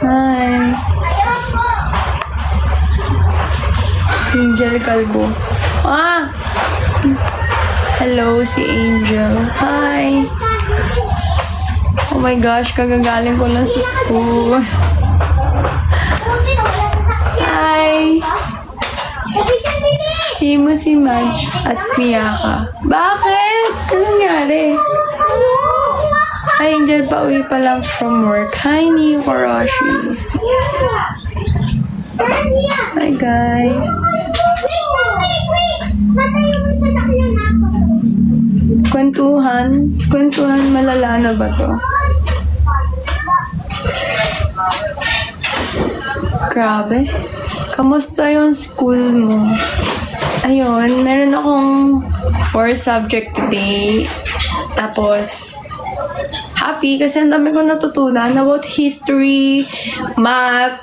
Hi. Angel Calvo. Hello, si Angel. Hi. Oh my gosh, kagagaling ko lang sa school. Hi. Si mo si Madge at Miyaka. Bakit? Ano nangyari? Hi, Angel. Pauwi pa lang from work. Hi, Niyo Koroshi. Hi, guys. Kwentuhan? Kwentuhan malala na ba to? Grabe. Kamusta yung school mo? Ayun, meron akong 4 subject today. Tapos, happy kasi ang dami kong natutunan about history, math,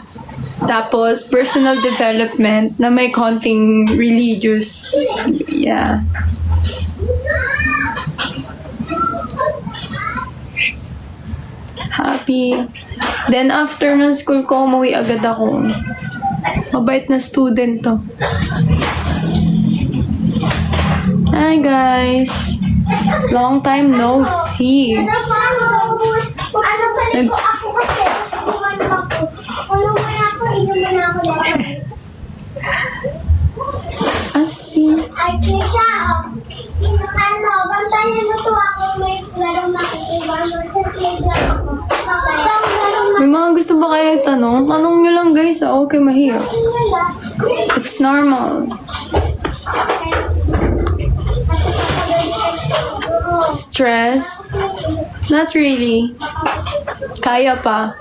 tapos personal development na may konting religious. Yeah. Happy. Then after ng school ko, umuwi agad ako. Mabait na student to. Hi guys. Long time no see. Asi. May mga gusto ba kayo tanong? Tanong nyo lang guys. Okay, mahirap. It's normal. Stress? Not really. Kaya pa.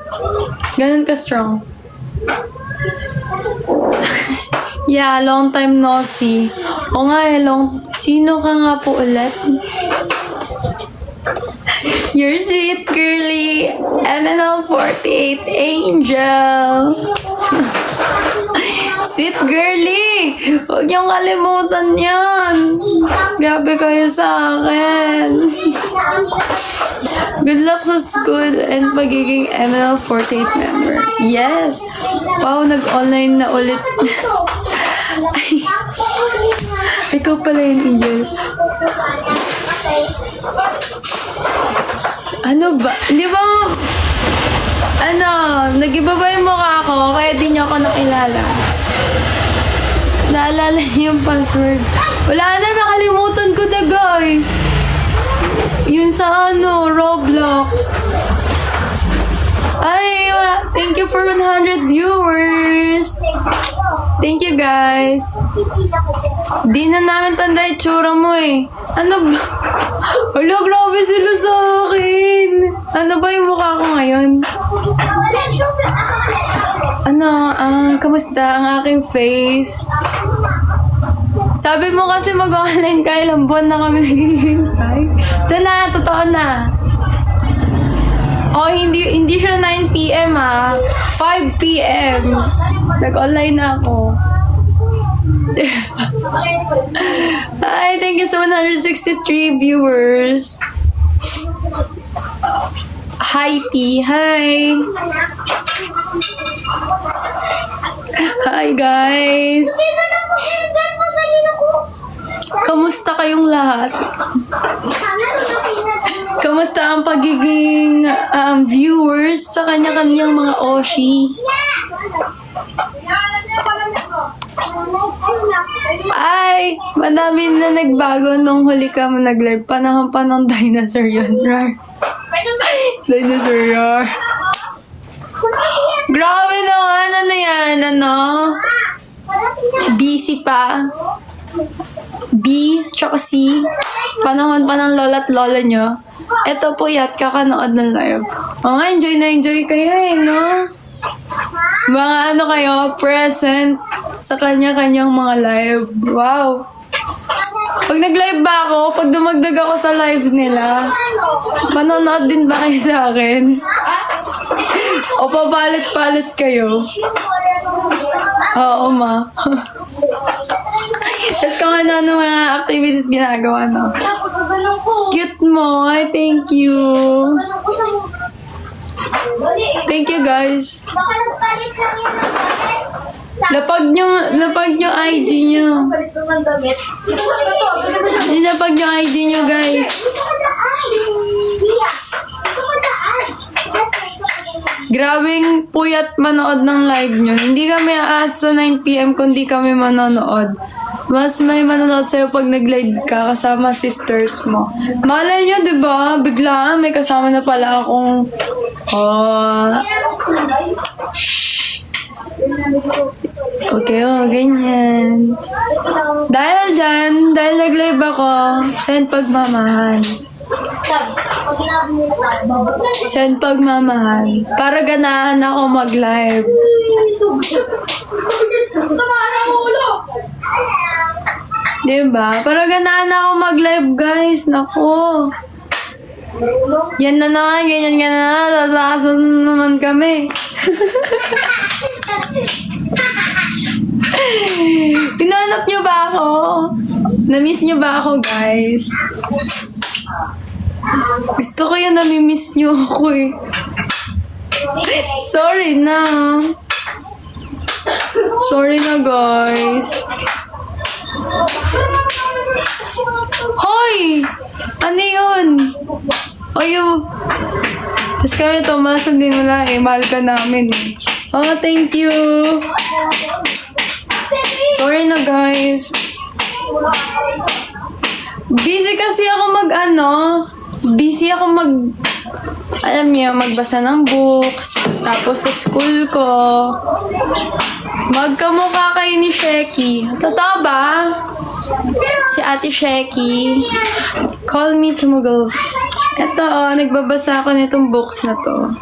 Ganun ka strong. Yeah, long time no see. O nga sino ka nga po ulit? You're sweet, girly. MNL48 Angel. Sweet girly. Huwag niyong kalimutan yan. Grabe kayo sa akin. Good luck sa school and pagiging MNL48 member. Yes. Wow, nag-online na ulit. Ay. Ikaw pala yun, Angel. Ano ba? Di ba nag-iba ba yung mukha ko kaya di niyo ako nakilala? Naalala niyo yung password? Wala na, nakalimutan ko na guys. Yun sa Roblox. Ay, thank you for 100 viewers. Thank you guys. Di na namin tanda yung tsura mo eh. Ano ba? Wala, grabe sila sa akin. Ano ba yung mukha ko ngayon? Kamusta ang aking face? Sabi mo kasi mag-online ka, ilang buwan na kami naghihintay. Ito na, totoo na. Oh, hindi siya 9 PM 5 PM. Nag-online na ako. Hi, thank you so 163 viewers. Hi, T. Hi. Hi, guys. Kamusta kayong lahat? Kamusta ang pagiging viewers sa kanya-kanyang mga Oshi? Ay, madami na nagbago nung huli ka mo nag-live. Panahon pa ng dinosaur yun. Dinosaur yun. Grabe naman. Ano yan? Busy pa. B, tsaka C. Panahon pa ng lola at lola nyo. Ito po yat, kakanood ng live. Enjoy na enjoy kayo no? Mga kayo, present sa kanya-kanyang mga live. Wow! Pag nag-live ba ako, pag dumagdag ako sa live nila, manonood din ba kayo sa akin? O papalit-palit kayo? Oo, ma. Tapos kung ano mga activities ginagawa, no? Cute mo. Ay, thank you. Thank you, guys. Baka nagpalit lang yun ng damit. Lapag nyo IG nyo. Palit lang ng damit. Lapag nyo IG nyo, guys. Siya. Ito madaan. Grabing puyat manood ng live nyo. Hindi kami aas sa 9 PM kundi kami manonood. Mas may manonood sa'yo pag nag-live ka kasama sisters mo. Malay nyo, diba? Biglaan may kasama na pala akong... Oh... Okay, ganyan. Dahil dyan, dahil nag-live ako, send pagmamahal. Send pagmamahal. Para ganahan ako mag-live. Diba? Para ganahan ako mag-live, guys. Naku. Yan na naman, ganyan ka na. Sasasun naman kami. Hinanap niyo ba ako? Na-miss niyo ba ako, guys? Gusto ko yung nami-miss niyo ako eh. Sorry na. Sorry na, guys. Hoy! Ano yun? Tapos kami tumasag din wala eh. Mahal ka namin eh. Oh, thank you. Sorry na, guys. Busy kasi ako busy ako alam niyo, magbasa ng books. Tapos sa school ko, magkamukha kayo ni Sheki. Totoo ba? Si Ate Sheki. Call me tomorrow. Ito, nagbabasa ako nitong books na to.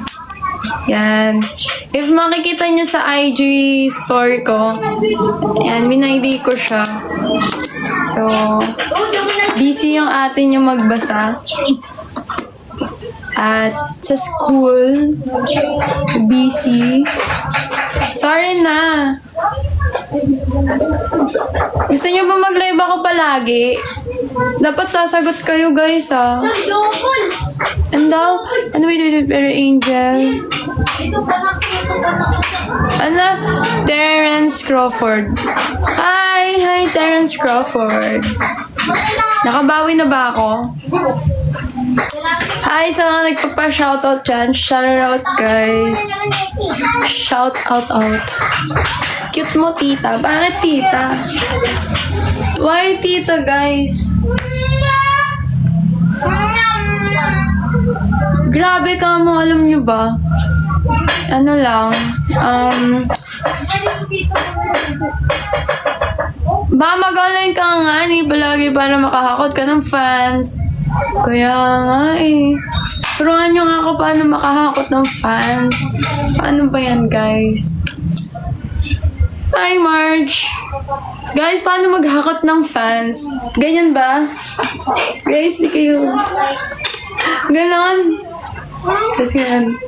Yan. If makikita niyo sa IG story ko, yan, minayday ko siya. So, busy yung ate niyo magbasa. At sa school, busy. Sorry na. Gusto niyo ba mag-live ako palagi? Dapat sasagot kayo, guys, ah. And daw, wait, pero Angel. Ano? Terence Crawford. Hi, Terence Crawford. Nakabawi na ba ako? Hi sa mga nagpapa-shoutout dyan. Shoutout, guys. Shout out. Cute mo, tita. Bakit, tita? Why, tita, guys? Grabe ka mo, alam nyo ba? Ano lang, mag-online ka nga ni palagi para makahakot ka ng fans. Kaya nga eh. Turuan nyo nga ako paano makahakot ng fans. Paano ba yan, guys? Hi, Marge! Guys, paano maghakot ng fans? Ganyan ba? Guys, di kayo... Ganon. Tapos ganun.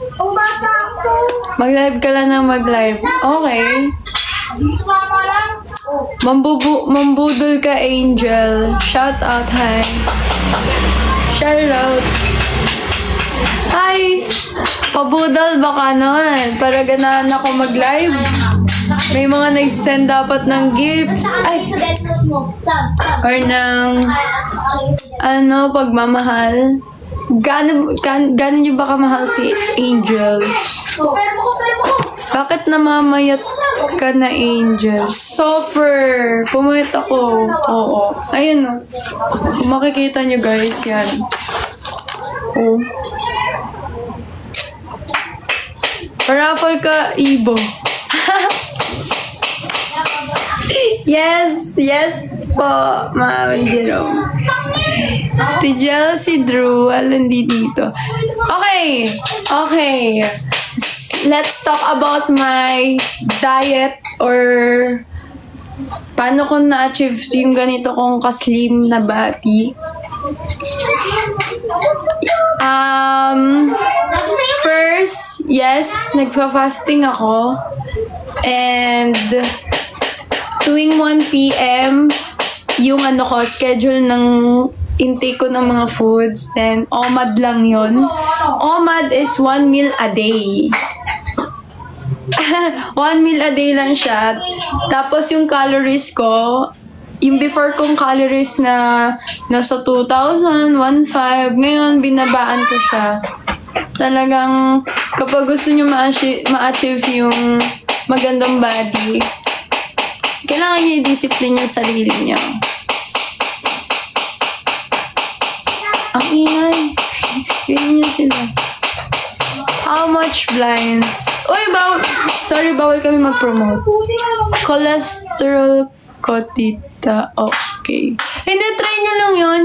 Mag-live ka lang ng mag-live. Okay. Mambudol ka, Angel. Shout out, hi. Shout out. Hi. Pabudol baka nun. Para ganahan ako mag-live. May mga nag-send dapat ng gifts. Ay. Or ng pagmamahal. Gano'n niyo ba kamahal si Angel? Bakit namamayat ka na, Angel? Suffer! Pumayat ako. Oo. Ayun o. Kung makikita niyo, guys, yan. Oh. Paraffle ka, Ibo. Yes po, Ma'am Jerome. Tijel si Drew, hindi dito. Okay. Let's talk about my diet or paano ko na-achieve yung ganito kong kaslim na body. First, yes, nagpa-fasting ako. And tuwing 1 PM, yung schedule ng intake ko ng mga foods. Then, OMAD lang yon. OMAD is 1 meal a day. 1 meal a day lang siya. Tapos yung calories ko, yung before kong calories na nasa 2,000, 1,500, ngayon binabaan ko siya. Talagang kapag gusto nyo ma-achieve yung magandang body, kailangan nyo i-discipline yung sarili nyo. Ang ingay. Yun yun sila. How much blinds? Uy, bawal kami mag-promote. Cholesterol ko, tita. Okay. Hindi, try nyo lang yun.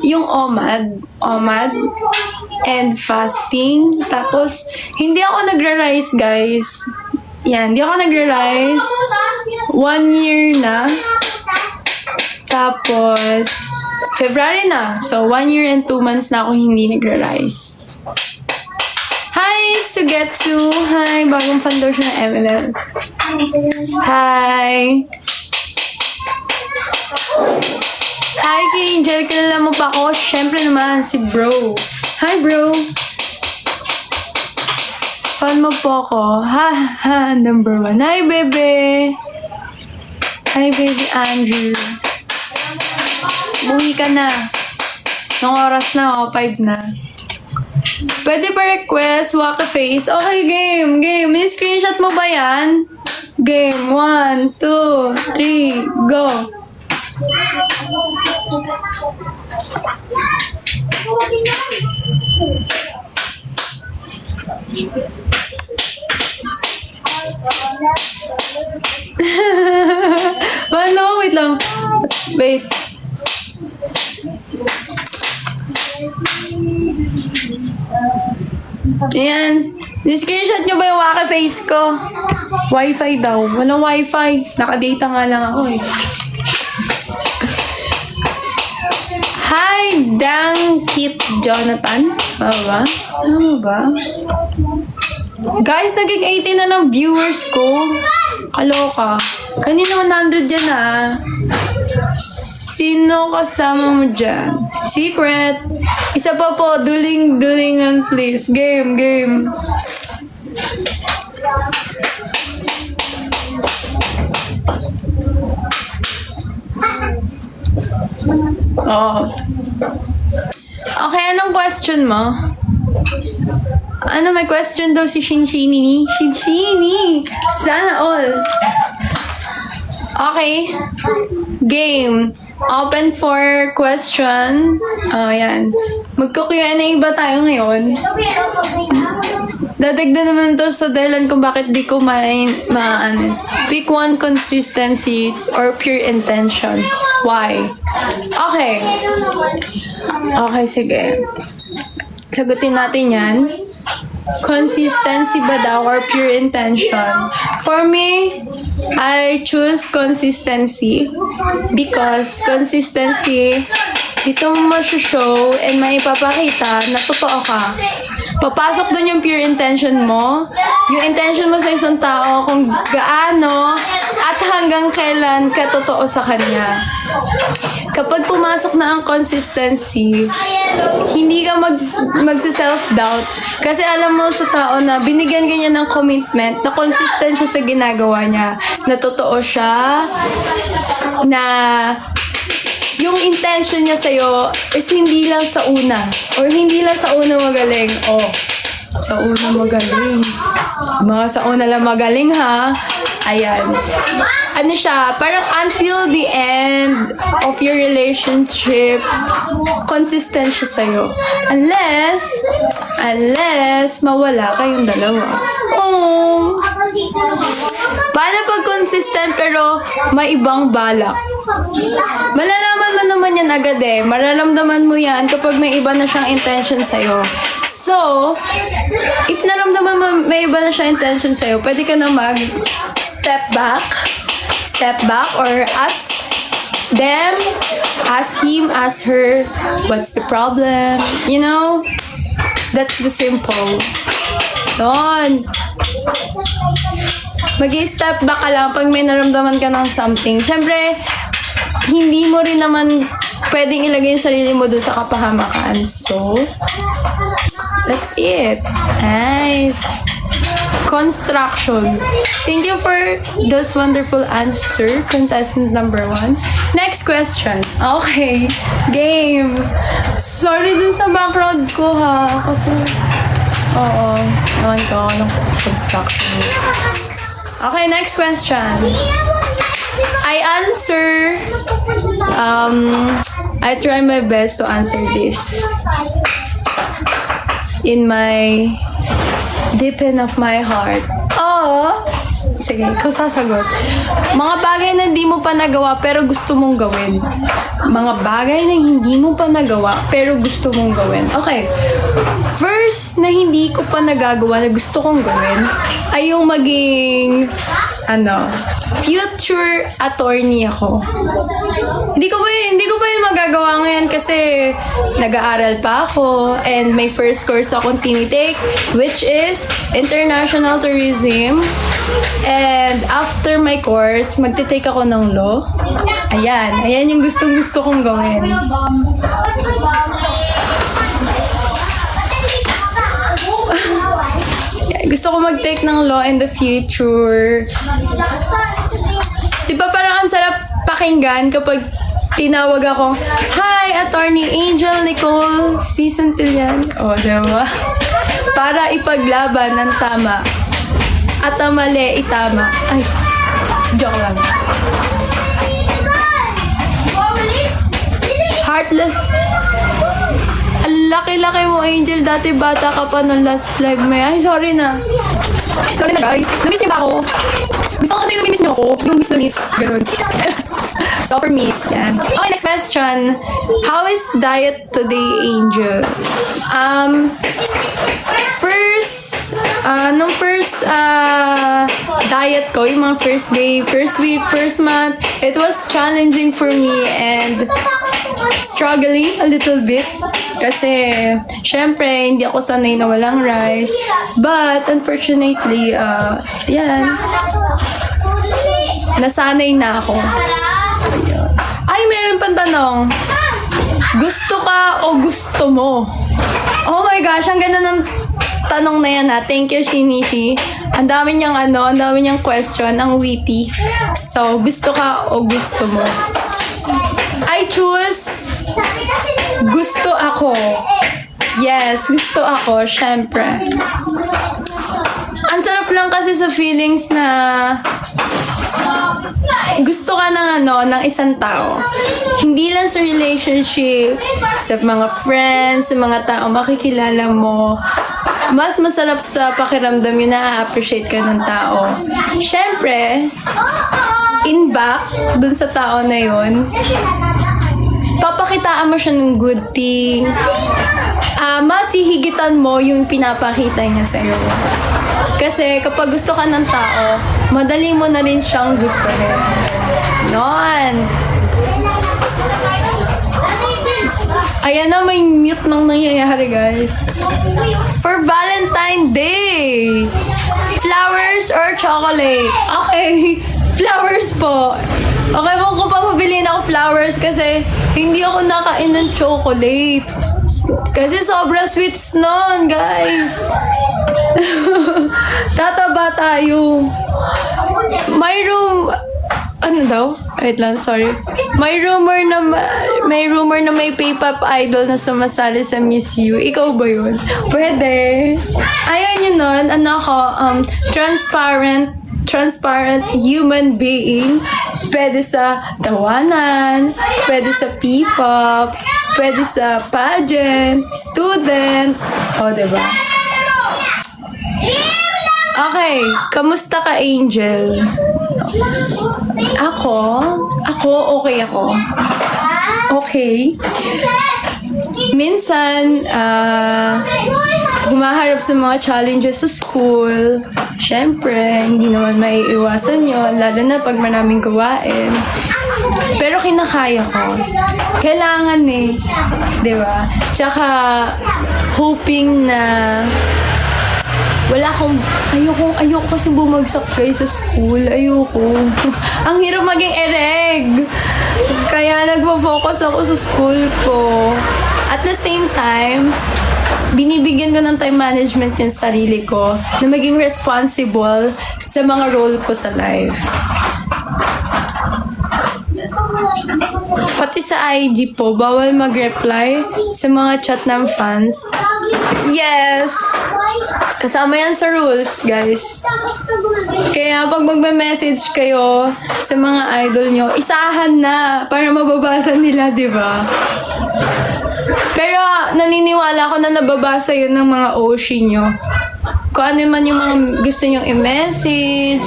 Yung OMAD. And fasting. Tapos, hindi ako nagra-rice, guys. Yan, hindi ako nagra-rice. 1 year na. Tapos, February na. So, 1 year and 2 months na ako hindi nagra-rice. Hi, Sugetsu! Hi, bagong foundation ng MLM. Hi! Hi, kay Angel. Kilala mo pa ako? Siyempre naman, si bro. Hi, bro! Fan mo po ako. Ha, number 1. Hi, bebe! Hi, baby Andrew. Buhi ka na. Nung oras na, 5 na. Pwede ba request, waka face? Okay, game. May screenshot mo ba yan? Game. 1, 2, 3, go. Ano? Wait lang. Wait. Ayan. Ni-screenshot nyo ba yung waka face ko? Wi-Fi daw. Walang Wi-Fi. Naka-data nga lang ako eh. Hi, Dang Kit Jonathan. Tama ba? Guys, naging 80 na ng viewers ko. Kaloka. Kanina 100 yan ah. Sino kasama mo dyan? Secret. Isa pa po, dulingan please. Game. Oh. Okay, anong question mo? Ano, may question daw si Shinshini. Sana all. Okay. Game. Open for question. Ayan. Magko-Q&A ba tayo ngayon? Dadagdag naman to sa dahilan kung bakit di ko ma-honest. Pick one, consistency or pure intention. Why? Okay. Okay, sige. Sagutin natin yan. Consistency ba daw or pure intention? For me, I choose consistency because consistency, dito mo show and maipapakita na totoo ka. Papasok dun yung pure intention mo, yung intention mo sa isang tao kung gaano at hanggang kailan ka totoo sa kanya. Kapag pumasok na ang consistency, hindi ka magsi-self-doubt. Kasi alam mo sa tao na binigyan ka niya ng commitment, na consistent siya sa ginagawa niya, na totoo siya, na yung intention niya sa'yo is hindi lang sa una. Or hindi lang sa una magaling. Oh, sa una magaling. Mga sa una lang magaling ha. Ayan. Ano siya, parang until the end of your relationship, consistent siya sa'yo. Unless mawala kayong dalawa. Oh. Paano pag consistent pero may ibang balak? Malalaman mo naman yan agad eh. Mararamdaman mo yan kapag may iba na siyang intention sa'yo. So, if naramdaman mo may iba na siyang intention sa'yo, pwede ka na step back or ask them, ask him, ask her, what's the problem? You know? That's the simple. Doon. Mag-i-step back ka lang pag may naramdaman ka ng something. Siyempre, hindi mo rin naman pwedeng ilagay yung sarili mo dun sa kapahamakan. So, that's it. Nice. Construction. Thank you for those wonderful answer, contestant number 1. Next question. Okay. Game. Sorry dun sa background ko ha. Kasi, oo. Naman ko ako ng construction. Okay, next question. I answer. I try my best to answer this in my deep end of my heart. Oh, sige, ikaw sasagot. Mga bagay na hindi mo pa nagawa pero gusto mong gawin. Mga bagay na hindi mo pa nagawa pero gusto mong gawin. Okay. First na hindi ko pa nagagawa na gusto kong gawin ay yung maging future attorney ako. Hindi ko pa yun magagawa ngayon kasi nag-aaral pa ako and may first course akong tinitake which is International Tourism. And after my course, magte-take ako ng law. Ayan yung gustong-gusto kong gawin. Gusto ko mag-take ng law in the future. Diba parang ang sarap pakinggan kapag tinawag ako, "Hi, Attorney Angel Nicole C. Santillan." O, diba? Para ipaglaban ng tama. At ang mali, itama. Ay, joke lang. Heartless. Ang laki-laki mo, Angel. Dati bata ka pa ng last live mo. Ay, sorry na. Sorry na, guys. Namiss niyo ba ako? Gusto ko kasi namimiss niyo ako. Yung miss na miss. Ganun. Super miss. Yan. Okay, next question. How is diet today, Angel? Nung first diet ko, yung mga first day, first week, first month, it was challenging for me and struggling a little bit. Kasi, syempre, hindi ako sanay na walang rice. But, unfortunately, yan. Nasanay na ako. Ay, meron pang tanong. Gusto ka o gusto mo? Oh my gosh, ang ganda ng tanong na yan ha. Thank you, Shinichi. Ang dami niyang question, ang witty. So, gusto ka o gusto mo? I choose gusto ako. Yes, gusto ako, syempre. Ang sarap lang kasi sa feelings na gusto ka ng isang tao. Hindi lang sa relationship, sa mga friends, sa mga tao makikilala mo. Mas masarap sa pakiramdam yun na appreciate ka ng tao. Syempre, in back, dun sa tao na yun, papakitaan mo siya ng good thing. Mas hihigitan mo yung pinapakita niya sa'yo. Kasi kapag gusto ka ng tao, madali mo na rin siyang gustuhin. Non. Ayan na, may mute nang nangyayari, guys. For Valentine Day, flowers or chocolate? Okay, flowers po. Okay, kung ko papabilin ako flowers kasi hindi ako nakain ng chocolate. Kasi sobra sweets nun, guys. Tataba tayo. May ano daw? Wait lang, sorry. May rumor na may P-pop idol na sumasali sa Miss You. Ikaw ba yun? Pwede. Ayaw nyo nun. Transparent human being. Pwede sa tawanan. Pwede sa P-pop. Pwede sa pageant. Student. O, diba? Okay. Kamusta ka, Angel? Ako, okay ako. Okay. Minsan, humaharap sa mga challenges sa school. Siyempre, hindi naman maiiwasan yun, lalo na pag maraming gawain. Pero kinakaya ko. Kailangan eh. Diba? Tsaka, hoping na ayoko kasi bumagsak guys sa school. Ayoko. Ang hirap maging ereg. Kaya nagpo-focus ako sa school ko. At the same time, binibigyan ko ng time management yung sarili ko na maging responsible sa mga role ko sa life. Pati sa IG po, bawal mag-reply sa mga chat ng fans. Yes! Kasama yan sa rules, guys. Kaya pag magme-message kayo sa mga idol nyo, isahan na para mababasa nila, di ba? Pero naniniwala ko na nababasa yun ng mga Oshi nyo. Kung ano man yung mga gusto nyo i-message,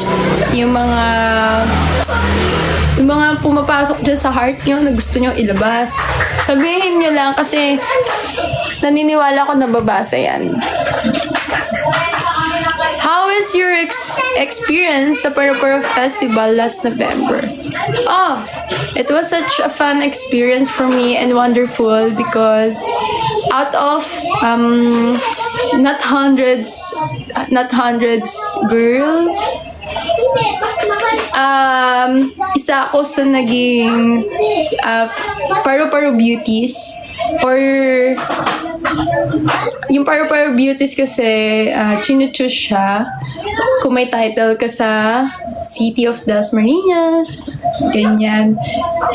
yung mga pumapasok dyan sa heart nyo na gusto nyo ilabas. Sabihin nyo lang kasi naniniwala ko nababasa yan. How is your experience sa Paro-Paro Festival last November? Oh, it was such a fun experience for me and wonderful because out of not hundreds girl, isa ako sa naging Paro-Paro Beauties. Or yung Paro-Paro Beauties kasi chinuchoose siya kung may title ka sa City of Dasmariñas, ganyan.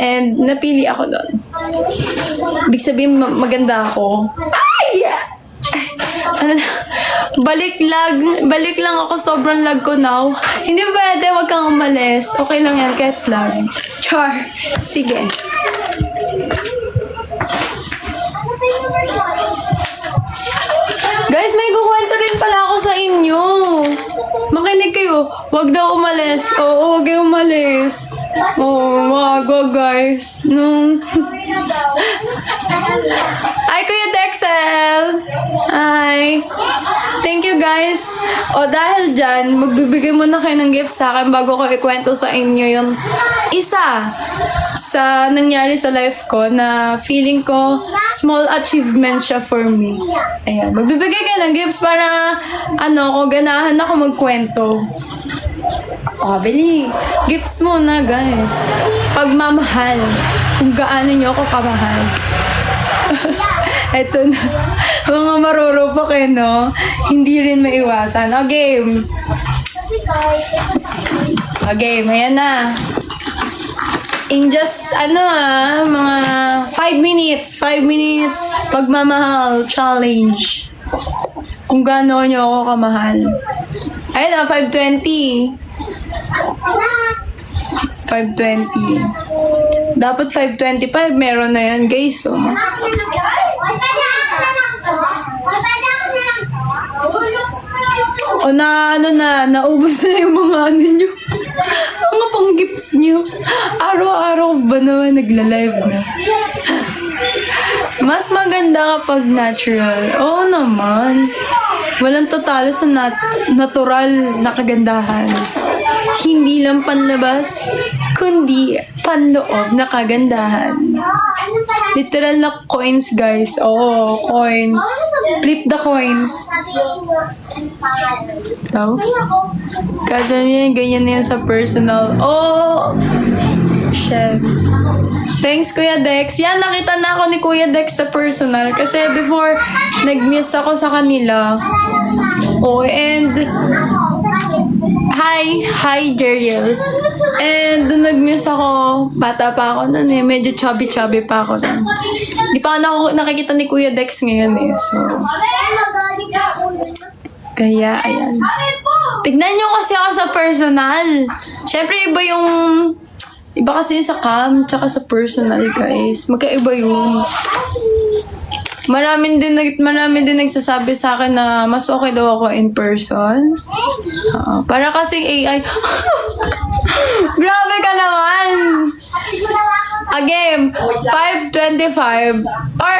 And napili ako doon. Ibig sabihin maganda ako. Ay! Ano, balik lang ako, sobrang lag ko now. Hindi pwede, wag kang umalis. Okay lang yan, kahit lag. Char. Sige. Guys, may kukwento rin pala ako sa inyo. Makinig kayo. Wag daw umalis. Oo, wag kayo umalis. Oo, wag guys. No. Ay, Kuya Dexel. Ay. Thank you, guys. O, dahil dyan, magbibigay muna kayo ng gift sa akin bago ko ikwento sa inyo yung isa sa nangyari sa life ko na feeling ko small achievement siya for me. Ayan, magbibigay kayo ng gifts para ko ganahan ako magkwento. O, bili. Gifts muna, guys. Pagmamahal. Kung gaano nyo ako kamahal. Eto na. Mga marurupok no? Hindi rin maiwasan. O, game. O, game. Ayan na. In just, mga 5 minutes. 5 minutes. Pagmamahal. Challenge. Kung gaano nyo ako kamahal. Ayun na, 5:20. 5:20. Dapat 5:25. Meron na yan, guys. So. O naubos na yung mga nyo. Mga pang gifts nyo. Araw-araw ba naman nagla-live na? Mas maganda kapag natural. Oo naman. Walang totalo sa natural na kagandahan. Hindi lang panlabas, kundi panloob na kagandahan. Literal na coins, guys. Oo, coins. Flip the coins. Daw? Kada yan, ganyan na yan sa personal. Oh! Shells. Thanks, Kuya Dex. Yan, nakita na ako ni Kuya Dex sa personal. Kasi before, nag-muse ako sa kanila. Oh, and Hi, Jeriel. And doon nag-muse ako, bata pa ako nun eh. Medyo chubby-chubby pa ako nun. Di pa ako nakikita ni Kuya Dex ngayon eh. So, kaya, ayan. Tignan nyo kasi ako sa personal. Siyempre, iba kasi sa cam, tsaka sa personal, guys. Magkaiba yun. Marami din nagsasabi sa akin na mas okay daw ako in person. Para kasing AI. Grabe ka naman! Again, 5:25 or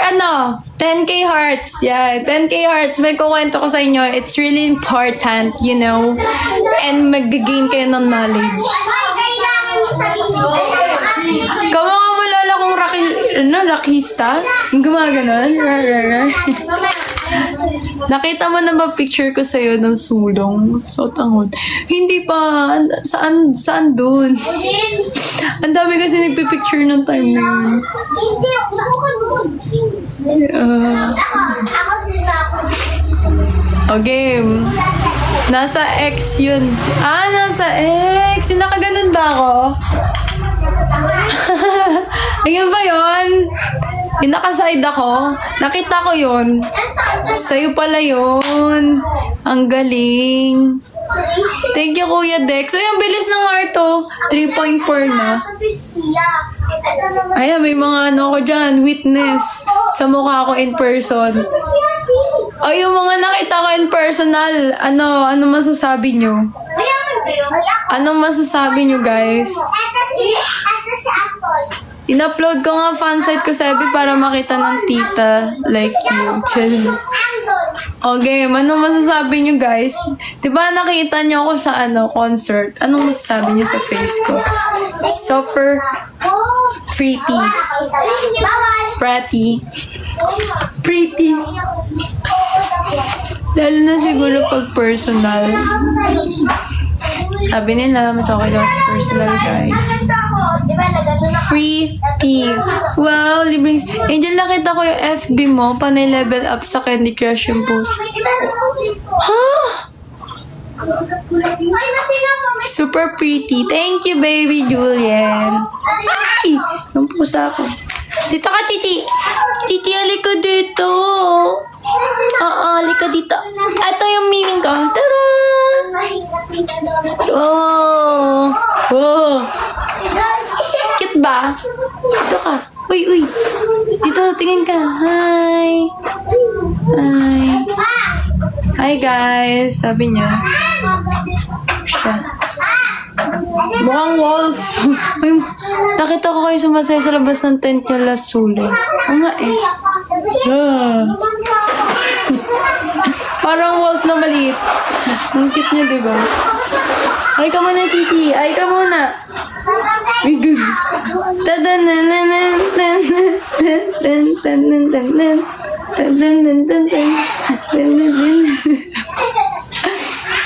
10k hearts. Yeah, 10k hearts. May kukwento ko sa inyo. It's really important, and mag-gain kayo ng knowledge. Mga mulala kong rakista? Gumaganon? Nakita mo na ba picture ko sa'yo ng sulong? So tangod. Hindi pa. Saan dun? Ang dami kasi nagpipicture ng time na yun. Hindi, ako sila ako. O game. Nasa X yun. Nasa X. Yung nakaganon ba ako? Ayun ba yun? Yung nakaside ako. Nakita ko yun. Sa'yo pala yun. Ang galing. Thank you, Kuya Dex. Uy, ang bilis ng heart, oh. 3.4 na. Kasi siya. Ayan, may mga ano ko dyan. Witness. Sa mukha ko in person. Ay, yung mga nakita ko in personal. Ano masasabi nyo? Anong masasabi nyo, guys? Ito si Apple. In-upload ko nga fansite ko sa FB para makita ng tita like you. Chill. Andol. Okay, anong masasabi nyo, guys? Diba nakita nyo ako sa concert? Anong masasabi nyo sa face ko? Super pretty. Bawal. Pretty. Pretty. Lalo na siguro pag personal. Sabi nila, mas okay daw sa personal, guys. Diba nagano na Pretty. Wow, libreng. Angel, nakita ko yung FB mo. Panay level up sa Candy Crush yung post. Huh? Ay, matina mo. Super pretty. Thank you, baby Julian. Ay! Yung pusa ko. Dito ka, Chichi. Chichi, halika dito. Oo, halika dito. Ito yung miming ko. Tada! Oh! Oh! Cute ba? Dito ka. Uy. Dito, tingin ka. Hi. Hi. Hi, guys. Sabi niya. Siya. Mukhang wolf. Uy, nakita ko kayo sumasaya sa labas ng tent niya last sulo. Oo nga eh. Parang wolf na maliit. Ang cute niya, diba? Ay ka muna, Titi. Ay ka muna. Uy, good.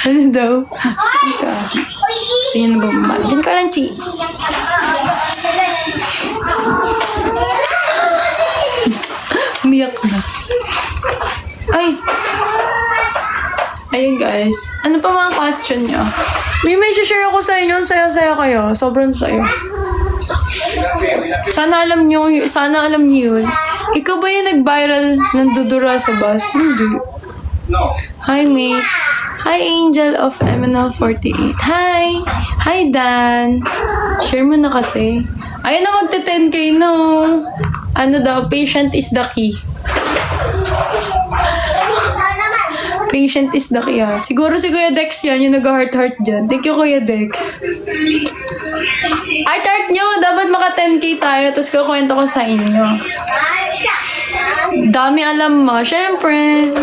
Ano daw? Ika. Gusto niya na bumaba. Diyan ka lang, Chi. Umiyak na. Ay! Ayun, guys. Ano pa mga question niyo? May share ako sa inyo. Saya-saya kayo. Sobrang saya. Sana alam niyo yun. Ikaw ba yung nag-viral ng dudura sa bus? Hindi. Hi, mate. Hi, Angel of MNL48. Hi! Hi, Dan. Share mo na kasi. Ayun na, magte-10K, no? Ano daw? Patient is the key. Patient is the key, ah. Siguro si Kuya Dex yan, yung nag-heart-heart dyan. Thank you, Kuya Dex. Heart-heart nyo! Dapat maka 10K tayo, tapos kukwento ko sa inyo. Dami alam mo. Siyempre,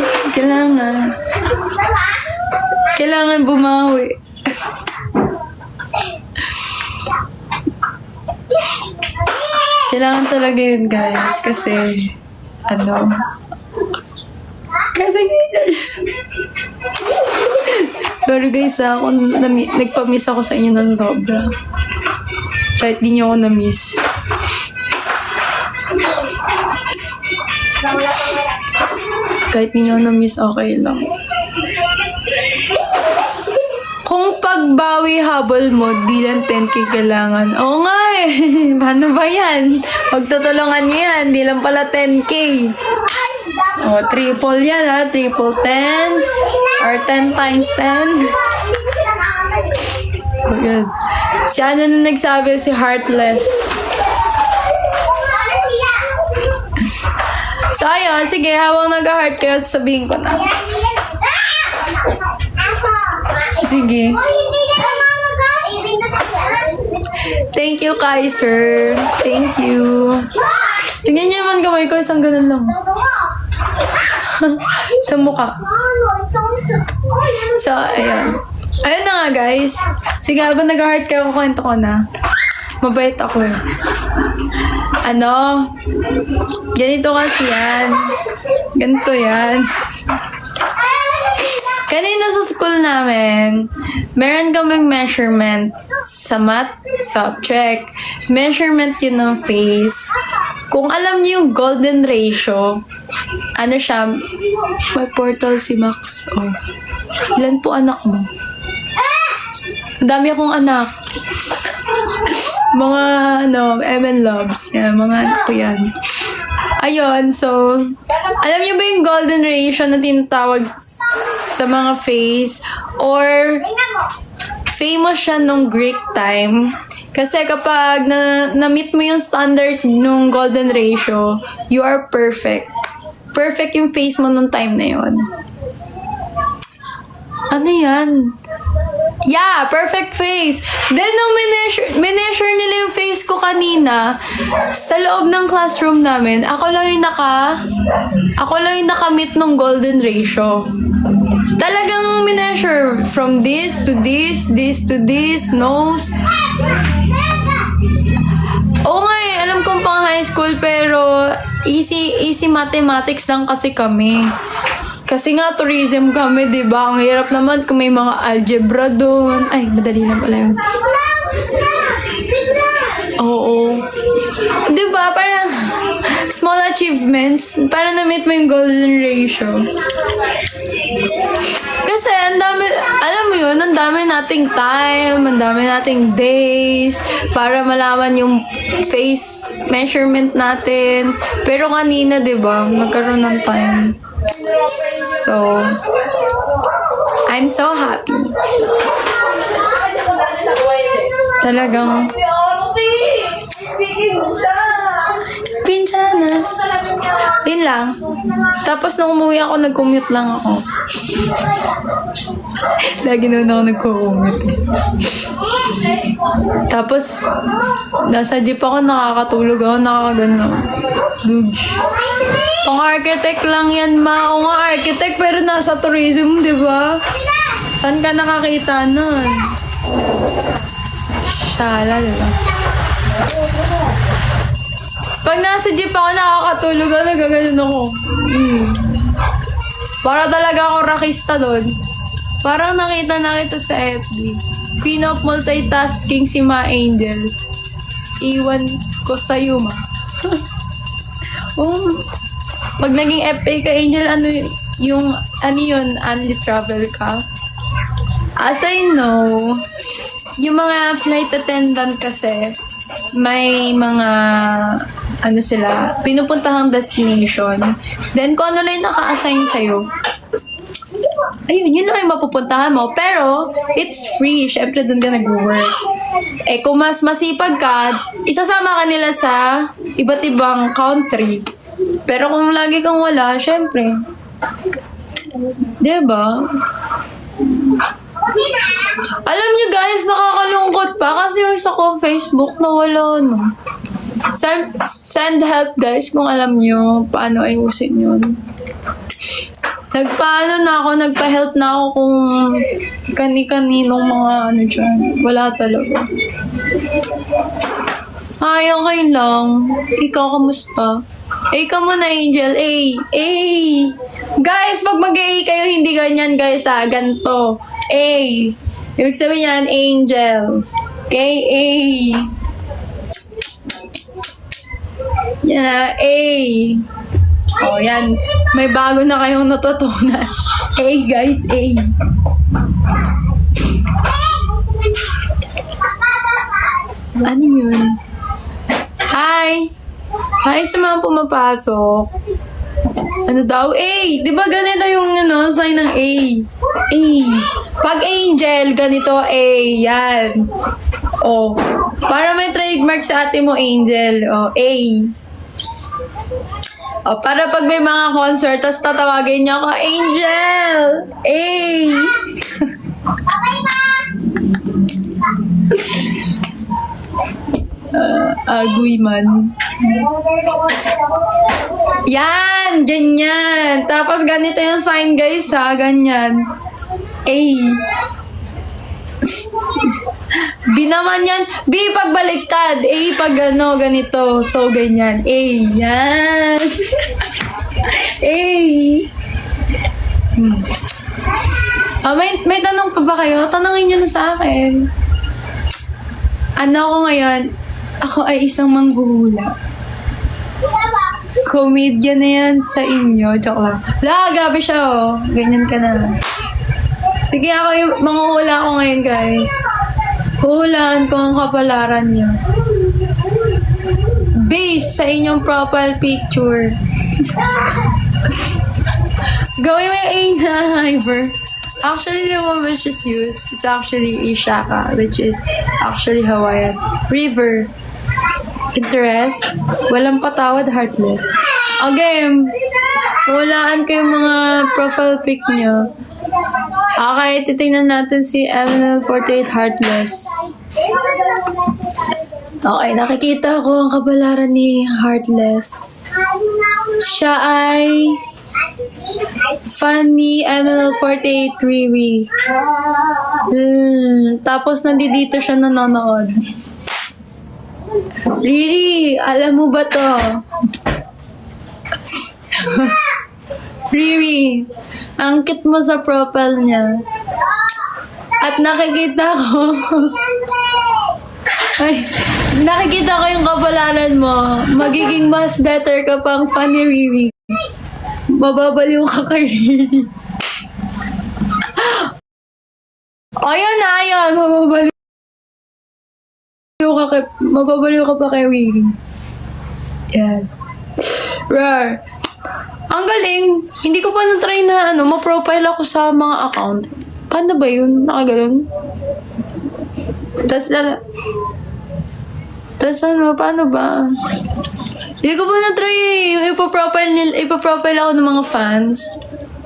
kailangan bumawi. Kailangan talaga yun, guys. Kasi, sorry guys, kung nagpa-miss ako sa inyo ng sobra. Kahit di nyo ako na-miss. Kahit di nyo ako na-miss, okay lang. Kung pagbawi habol mo, di lang 10K kailangan. Oo nga eh. Paano ba yan? Pagtutulungan nyo yan, di lang pala 10K. O, triple yan ha. Triple 10. Or 10 times 10. O, yun. Si ano na nagsabi? Si Heartless. So, ayun. Sige, habang nag-heart kayo, sasabihin ko na. Sige. Thank you, Kaiser. Thank you. Tingnan niyo naman kamay ko, isang ganun lang. Sa mukha. So, ayun. Ayun na nga, guys. Sige, habang nag-heart kayo, kukwento ko na. Mabait ako eh. Ganito kasi yan. Ganito yan. Kanina sa school namin, meron kaming measurement sa math subject. Measurement yun ng face. Kung alam niyo yung golden ratio, ano siya, may portal si Max. Oh. Ilan po anak mo? Ang dami akong anak. Mga, MN loves. Yan, mga anak ko yan. Ayun, so, alam niyo ba yung golden ratio na tinatawag sa mga face? Or, famous siya nung Greek time. Kasi kapag na-meet mo yung standard nung golden ratio, you are perfect. Perfect yung face mo nung time na yon. Ano yan? Yeah, perfect face. Then, nung mineasure nila yung face ko kanina, sa loob ng classroom namin, ako lang yung nakamit ng golden ratio. Talagang mineasure from this to this, this to this, nose. Oo nga eh, alam kong pang high school, pero easy mathematics lang kasi kami. Kasi nga, tourism kami, di ba? Ang hirap naman kung may mga algebra doon. Ay, madali lang pala yun. Oo. Di ba? Parang small achievements. Para na-meet mo yung golden ratio. Kasi, ang dami, alam mo yun, ang dami nating time, ang dami nating days, para malaman yung face measurement natin. Pero kanina, di ba, magkaroon ng time. So, I'm so happy. Talagang pinchana. Yun lang. Tapos nung umuwi ako, nag-commute lang ako. Lagi na ako nag-commute eh. Tapos, nasa jeep ako, nakakatulog ako, nakakagano. Dude. Pang-architect lang yan, ma. O nga, architect, pero nasa tourism, di ba? Saan ka nakakita nun? Shala, di ba? Pag nasa jeep ako, nakakatulog ako, nagaganon ako. Para talaga ako rakista doon. Parang nakita sa FB. Queen of multitasking si Ma Angel. Iwan ko sa'yo, ma. Pag naging FA ka, Angel, ano yun, only travel ka? As I know, yung mga flight attendant kasi, may mga, pinupuntahang destination. Then, kung ano na yung naka-assign sa'yo, ayun, yun lang yung mapupuntahan mo. Pero, it's free. Syempre, dun ka nag-work. Eh, kung mas masipag ka, isasama ka nila sa iba't ibang country. Pero kung lagi kang wala, syempre. Diba? Alam nyo guys, nakakalungkot pa kasi yung sa ko Facebook nawala, no? Send help guys kung alam nyo paano ayusin yun. Nagpa-help na ako kung kani-kaninong mga dyan. Wala talaga. Ay, okay lang. Ikaw, kamusta? Ikaw muna, Angel. Guys, pag mag-A kayo, hindi ganyan, guys, ha? Ganto. A. Ibig sabihin yan, Angel. Okay, A. Yan na, A. O, yan. May bago na kayong natutunan. A, guys, A. Ano yun? Hi! Hi sa mga pumapasok. Ano daw? A! Di ba ganito yung sign ng A? A. Pag Angel, ganito A. Yan. O. Para may trademark sa ate mo, Angel. O, A. O, para pag may mga concert, tas tatawagin niya ako, Angel! A! Okay, ma! Agoy man. Yan! Ganyan! Tapos ganito yung sign, guys, ha? Ganyan. A. B naman yan. B pag baliktad. A pag ganito. So, ganyan. A. Yan. A. May tanong pa ba kayo? Tanongin nyo na sa akin. Ano ako ngayon? Ako ay isang manghuhula. Comedian na yan sa inyo. Joke lang. Grabe siya oh. Ganyan ka na. Sige, ako yung manghuhula ko ngayon, guys. Huhulaan ko ang kapalaran niyo. Based sa inyong profile picture. Gawin mo yung A-Hiver. Actually, the one which is used is actually Ishaka, which is actually Hawaiian. River. Interest. Walang patawad, heartless. Again, hulaan ko yung mga profile pic nyo. Okay, titingnan natin si MNL48 Heartless. Okay, nakikita ko ang kabalaran ni Heartless. Siya ay funny MNL48 Riri. Tapos nandito siya nanonood. Riri, alam mo ba to? Riri, ang cute mo sa profile niya. At nakikita ko ay, nakikita ko yung kabalaran mo. Magiging mas better ka pang funny Riri. Mababaliw ka kay Riri. Ayun na, ayun. Mababaliw ka pa kay Riri. Yan. Rar. Ang galing. Hindi ko pa na-try na ma-profile ako sa mga account. Paano ba yun? Nakaganon? Tapos paano ba? Hindi ko pa na-try yung ipaprofile ako ng mga fans.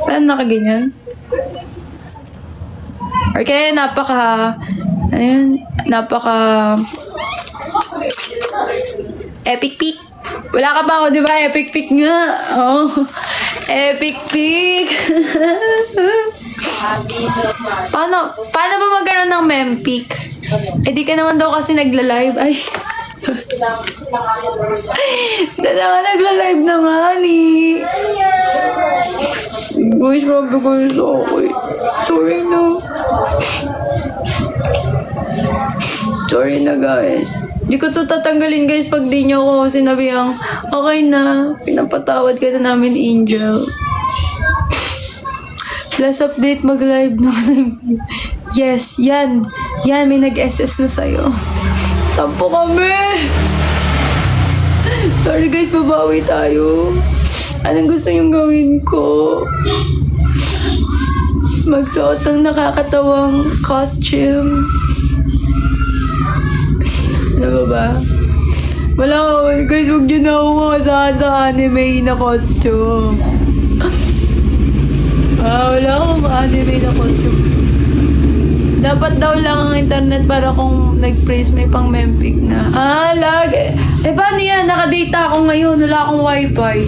Saan nakaganyan? Okay, epic peak. Wala ka pa ako, di ba? Epic peak nga. Oh, epic peak. Paano ba magkaroon ng mem peak? Eh, di ka naman daw kasi nagla-live. Ay. Dala nagla-live na nga ni. Guys, grabe ko yung okay. Sorry na. Sorry na, guys. Di ko to tatanggalin, guys, pag di nyo ako sinabihang, okay na, pinapatawad ka na namin, Angel. Last update, mag-live na. Yes, yan. Yan, may nag-SS na sa'yo. Sampo kami! Sorry, guys, babawi tayo. Anong gusto niyong gawin ko? Magsuot ng nakakatawang costume. Ano ba? Wala ko. Guys, huwag nyo na ako makasahan sa anime na costume. Wala akong anime na costume. Dapat daw lang ang internet para kung nag-praise may pang mempic na. Lagi. Eh, paano yan? Nakadata ako ngayon. Wala akong wifi.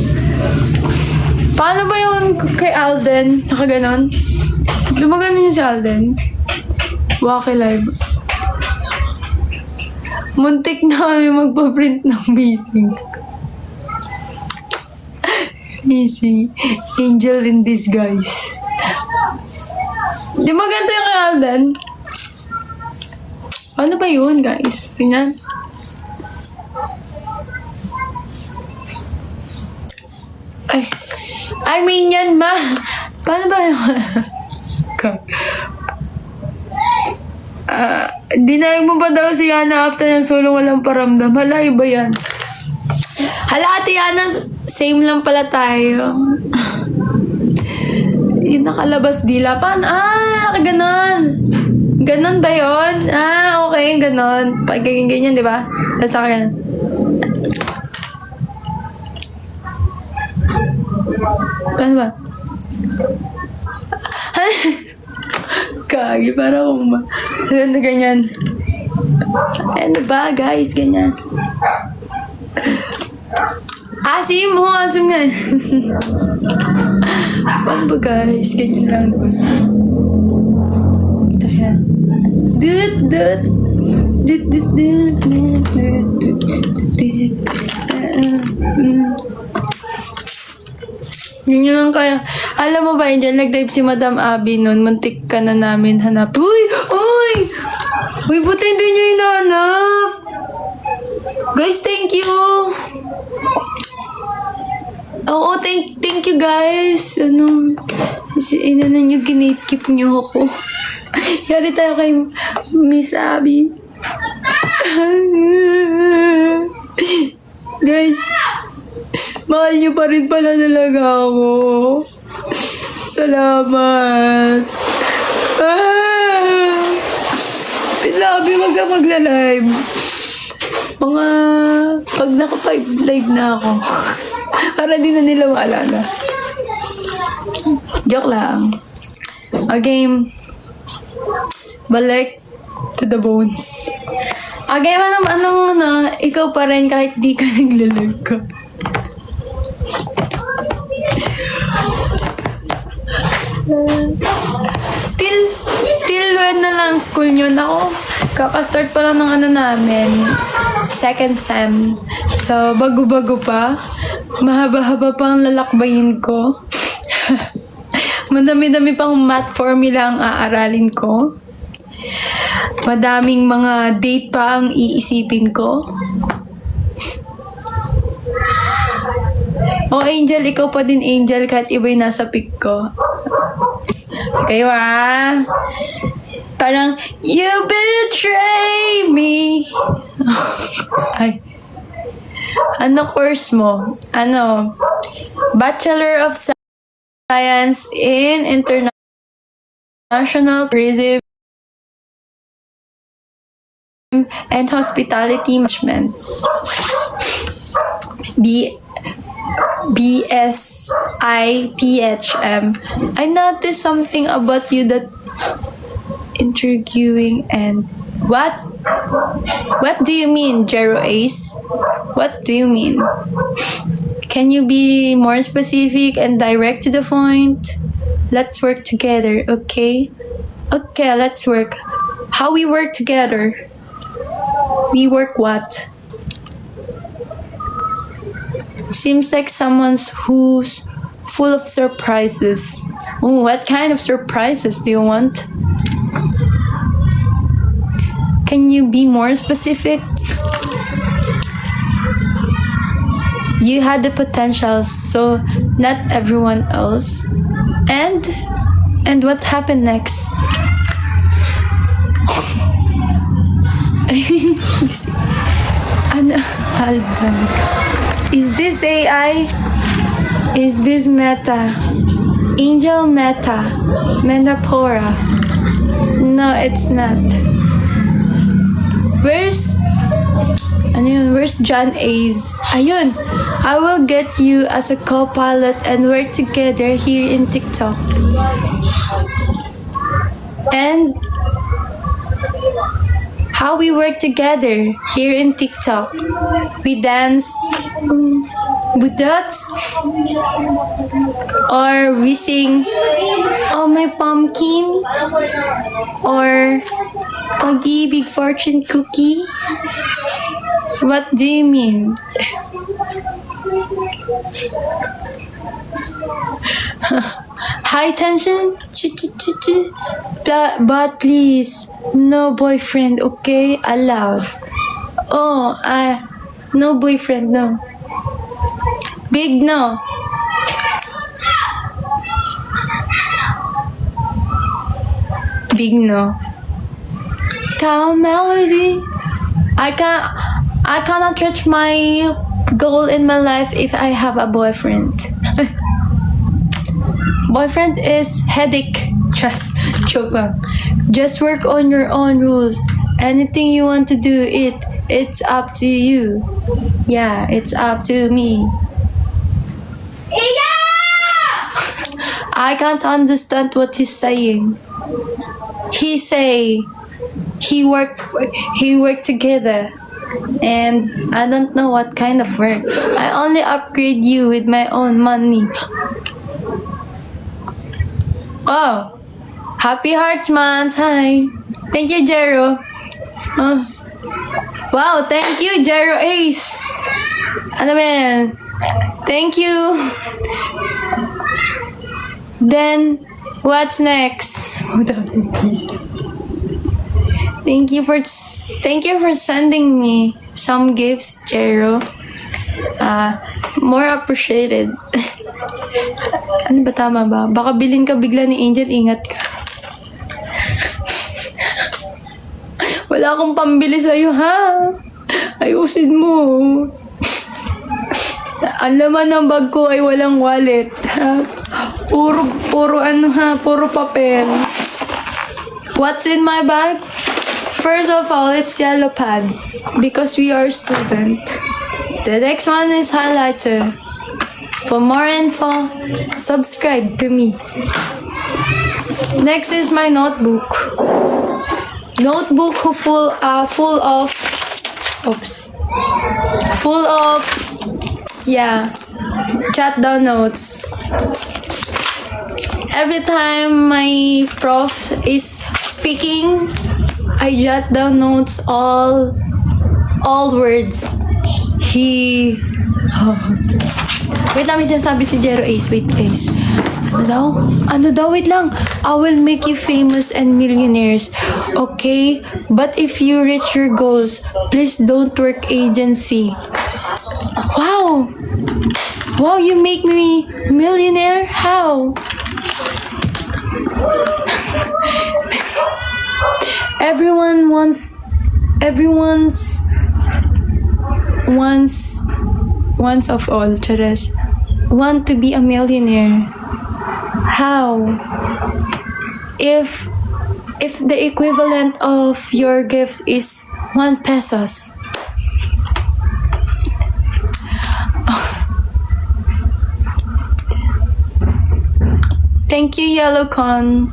Paano ba yung kay Alden? Nakaganon? Lumaganon yun si Alden? Waki live. Muntik na kami magpa-print ng missing. Missing. Angel in disguise. Di maganda yung kay Alden? Ano ba yun, guys? Tingnan. I mean yan, ma. Paano ba yun? Dinayag mo pa daw si Yana after ng sulong walang paramdam. Hala, iba yan. Hala, Ate Yana, same lang pala tayo. Yung nakalabas dila. Paano? Ganon. Ganon ba yun? Okay, ganon. Ganyan, di ba? Tapos akin. Paano ba? Kagi, para akong ganyan. Ano ba, guys? Ganyan. Asim nga. Paano ba, guys? Ganyan lang. Tapos yan. Yun yun lang kaya. Alam mo ba, Angel, nag-live si Madam Abby noon. Muntik ka na namin hanap. Uy! Uy! Uy, buti hindi nyo hinahanap. Guys, thank you. Oo, thank you guys. Nyo, ginate-keep nyo ako. Yari tayo kay Miss Abby. Guys, mahal niyo pa rin pala talaga ako. Salamat. Sabi, wag ka magla-live. Pag naka-live na ako. Para di na nila maalala. Joke lang. Okay. Balik to the bones. Okay, ano ikaw pa rin kahit di ka nagla-live ka. Till when na lang school nyo? Nako, kaka-start pa lang ng namin. Second sem. So, bago-bago pa. Mahaba-haba pa ang lalakbayin ko. Madami-dami pang math formula ang aaralin ko. Madaming mga date pa ang iisipin ko. Oh, Angel, ikaw pa din, Angel, kahit iba'y nasa pick ko. Kayo parang, you betray me. Ay. Ano course mo? Bachelor of Science in International Tourism and Hospitality Management. BSITHM. I noticed something about you that interviewing and what? What do you mean, Jero Ace? What do you mean? Can you be more specific and direct to the point? Let's work together, okay? Okay, let's work. How we work together? We work what? Seems like someone's who's full of surprises. Ooh, what kind of surprises do you want? Can you be more specific? You had the potential, so not everyone else. And what happened next? Is this AI? Is this Meta? Angel Meta? Mendapora? No, it's not. Where's John A's? Ayun! I will get you as a co-pilot and work together here in TikTok. And how we work together here in TikTok. We dance with dots, or we sing "Oh My Pumpkin," or "Pag-ibig Fortune Cookie." What do you mean? High tension? But please, no boyfriend, okay? Allowed. Oh, no boyfriend, no. Big no. Big no. Cow melody. I cannot reach my goal in my life if I have a boyfriend. Boyfriend is headache. Just joke lang. Just work on your own rules. Anything you want to do, it's up to you. Yeah, it's up to me. I can't understand what he's saying. He say he worked together, and I don't know what kind of work. I only upgrade you with my own money. Oh, happy hearts month. Hi. Thank you, Jero. Wow, thank you, Jero Ace. Ano ba yan? Thank you. Then, what's next? Hold on, please. Thank you for sending me some gifts, Jero. More appreciated. Ano ba, tama ba? Baka bilhin ka bigla ni Angel, ingat ka. Wala akong pambili sa'yo, ha? Ayusin mo. Ang laman ng bag ko ay walang wallet. Ha? Puro papel. What's in my bag? First of all, it's yellow pad because we are student. The next one is highlighter. For more info, subscribe to me. Next is my notebook. Notebook full of jot down notes. Every time my prof is speaking, I jot down notes all words. Wait lang, may sinasabi si Jero Ace. Wait, Ace. Ano daw? Wait lang. I will make you famous and millionaires. Okay? But if you reach your goals, please don't work agency. Wow! Wow, you make me millionaire? How? Once of all, Chares, want to be a millionaire. How? If the equivalent of your gift is 1 pesos. Thank you, Yellow Con.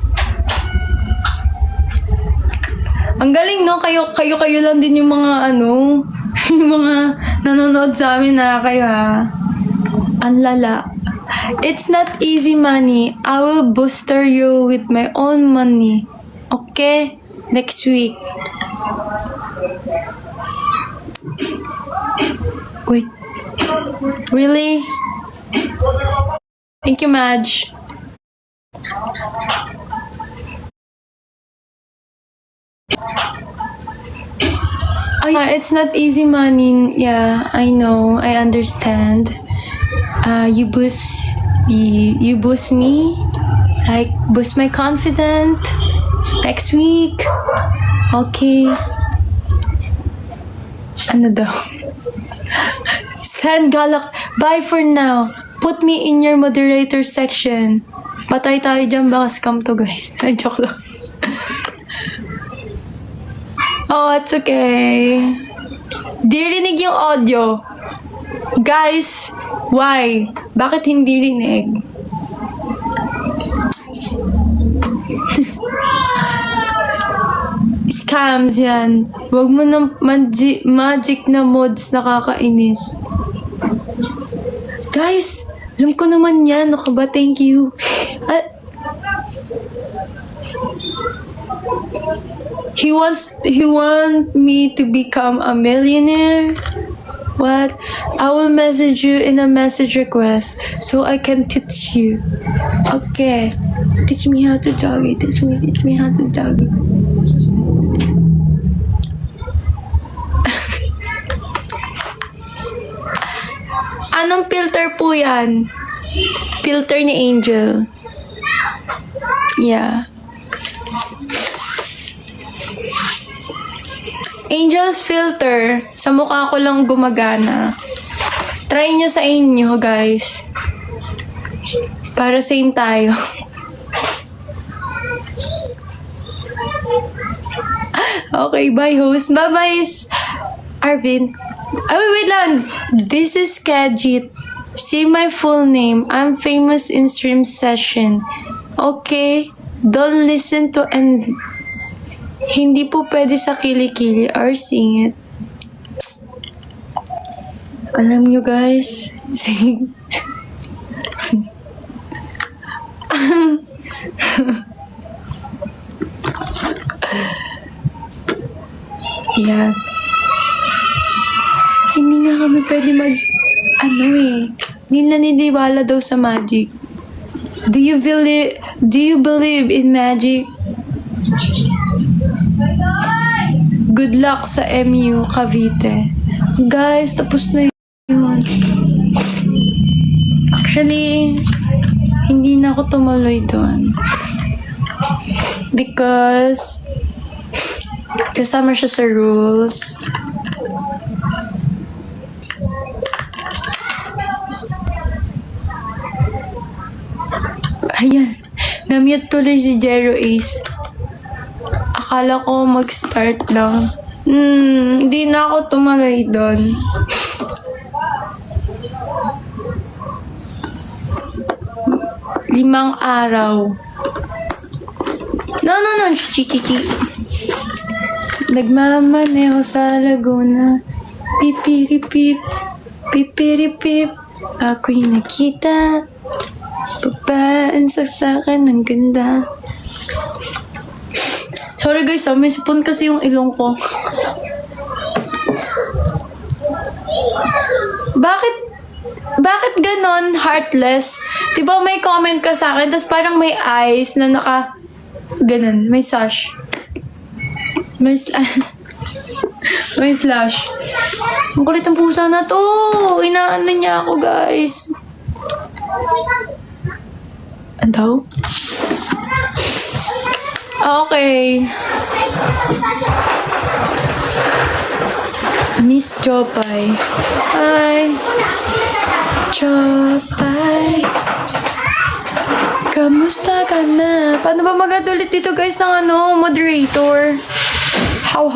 Ang galing, no? Kayo lang din yung mga yung mga nanonood sa amin na kayo, ha? Ang lala. It's not easy money. I will booster you with my own money. Okay? Next week. Wait. Really? Thank you, Madge. Oh, yeah, it's not easy money. Yeah, I know. I understand. You boost me, like boost my confidence. Next week. Okay. Ano daw? Send Galak. Bye for now. Put me in your moderator section. Patay tayo dyan, baka scam to, guys. Ay, joke lang. Oh, it's okay. Di rinig yung audio. Guys, why? Bakit hindi rinig? Scams yan. Huwag mo ng magic na mods, nakakainis. Guys, alam ko naman yan. Ano ka ba? Thank you. He want me to become a millionaire? What? I will message you in a message request so I can teach you. Okay. Teach me how to doggy. Teach me how to doggy. Anong filter po yan? Filter ni Angel. Yeah. Angel's filter, sa mukha ko lang gumagana. Try nyo sa inyo, guys. Para same tayo. Okay, bye, host. Bye-bye, Arvin. Wait lang. This is Kajit. See my full name. I'm famous in stream session. Okay? Don't listen to and hindi po pwede sa kilikili or sing it. Alam nyo, guys. Yeah. Hindi nga kami pwede hindi naniniwala daw sa magic. Do you believe in magic? Good luck sa MU Cavite. Guys, tapos na yun. Actually, hindi na ako tumuloy doon. Because kasama siya sa rules. Ayan. Na-mute tuloy si Jero Ace. Akala ko mag-start lang. Hindi na ako tumuloy doon. Limang araw. No. Chichi. Nagmamaneho sa Laguna. Pipiripip. Pipiripip. Ako'y nakita. Babaan sa akin ng ganda. Sorry guys, may sipon kasi yung ilong ko. Bakit ganon heartless? Diba may comment ka sa akin, tapos parang may eyes na ganon, may sash. May slash. Ang kulit ng pusa na to. Inaano niya ako, guys. Andaw? Okay. Miss Jopay. Hi. Jopay. Kamusta ka na? Paano ba mag-add ulit dito guys ng moderator? How?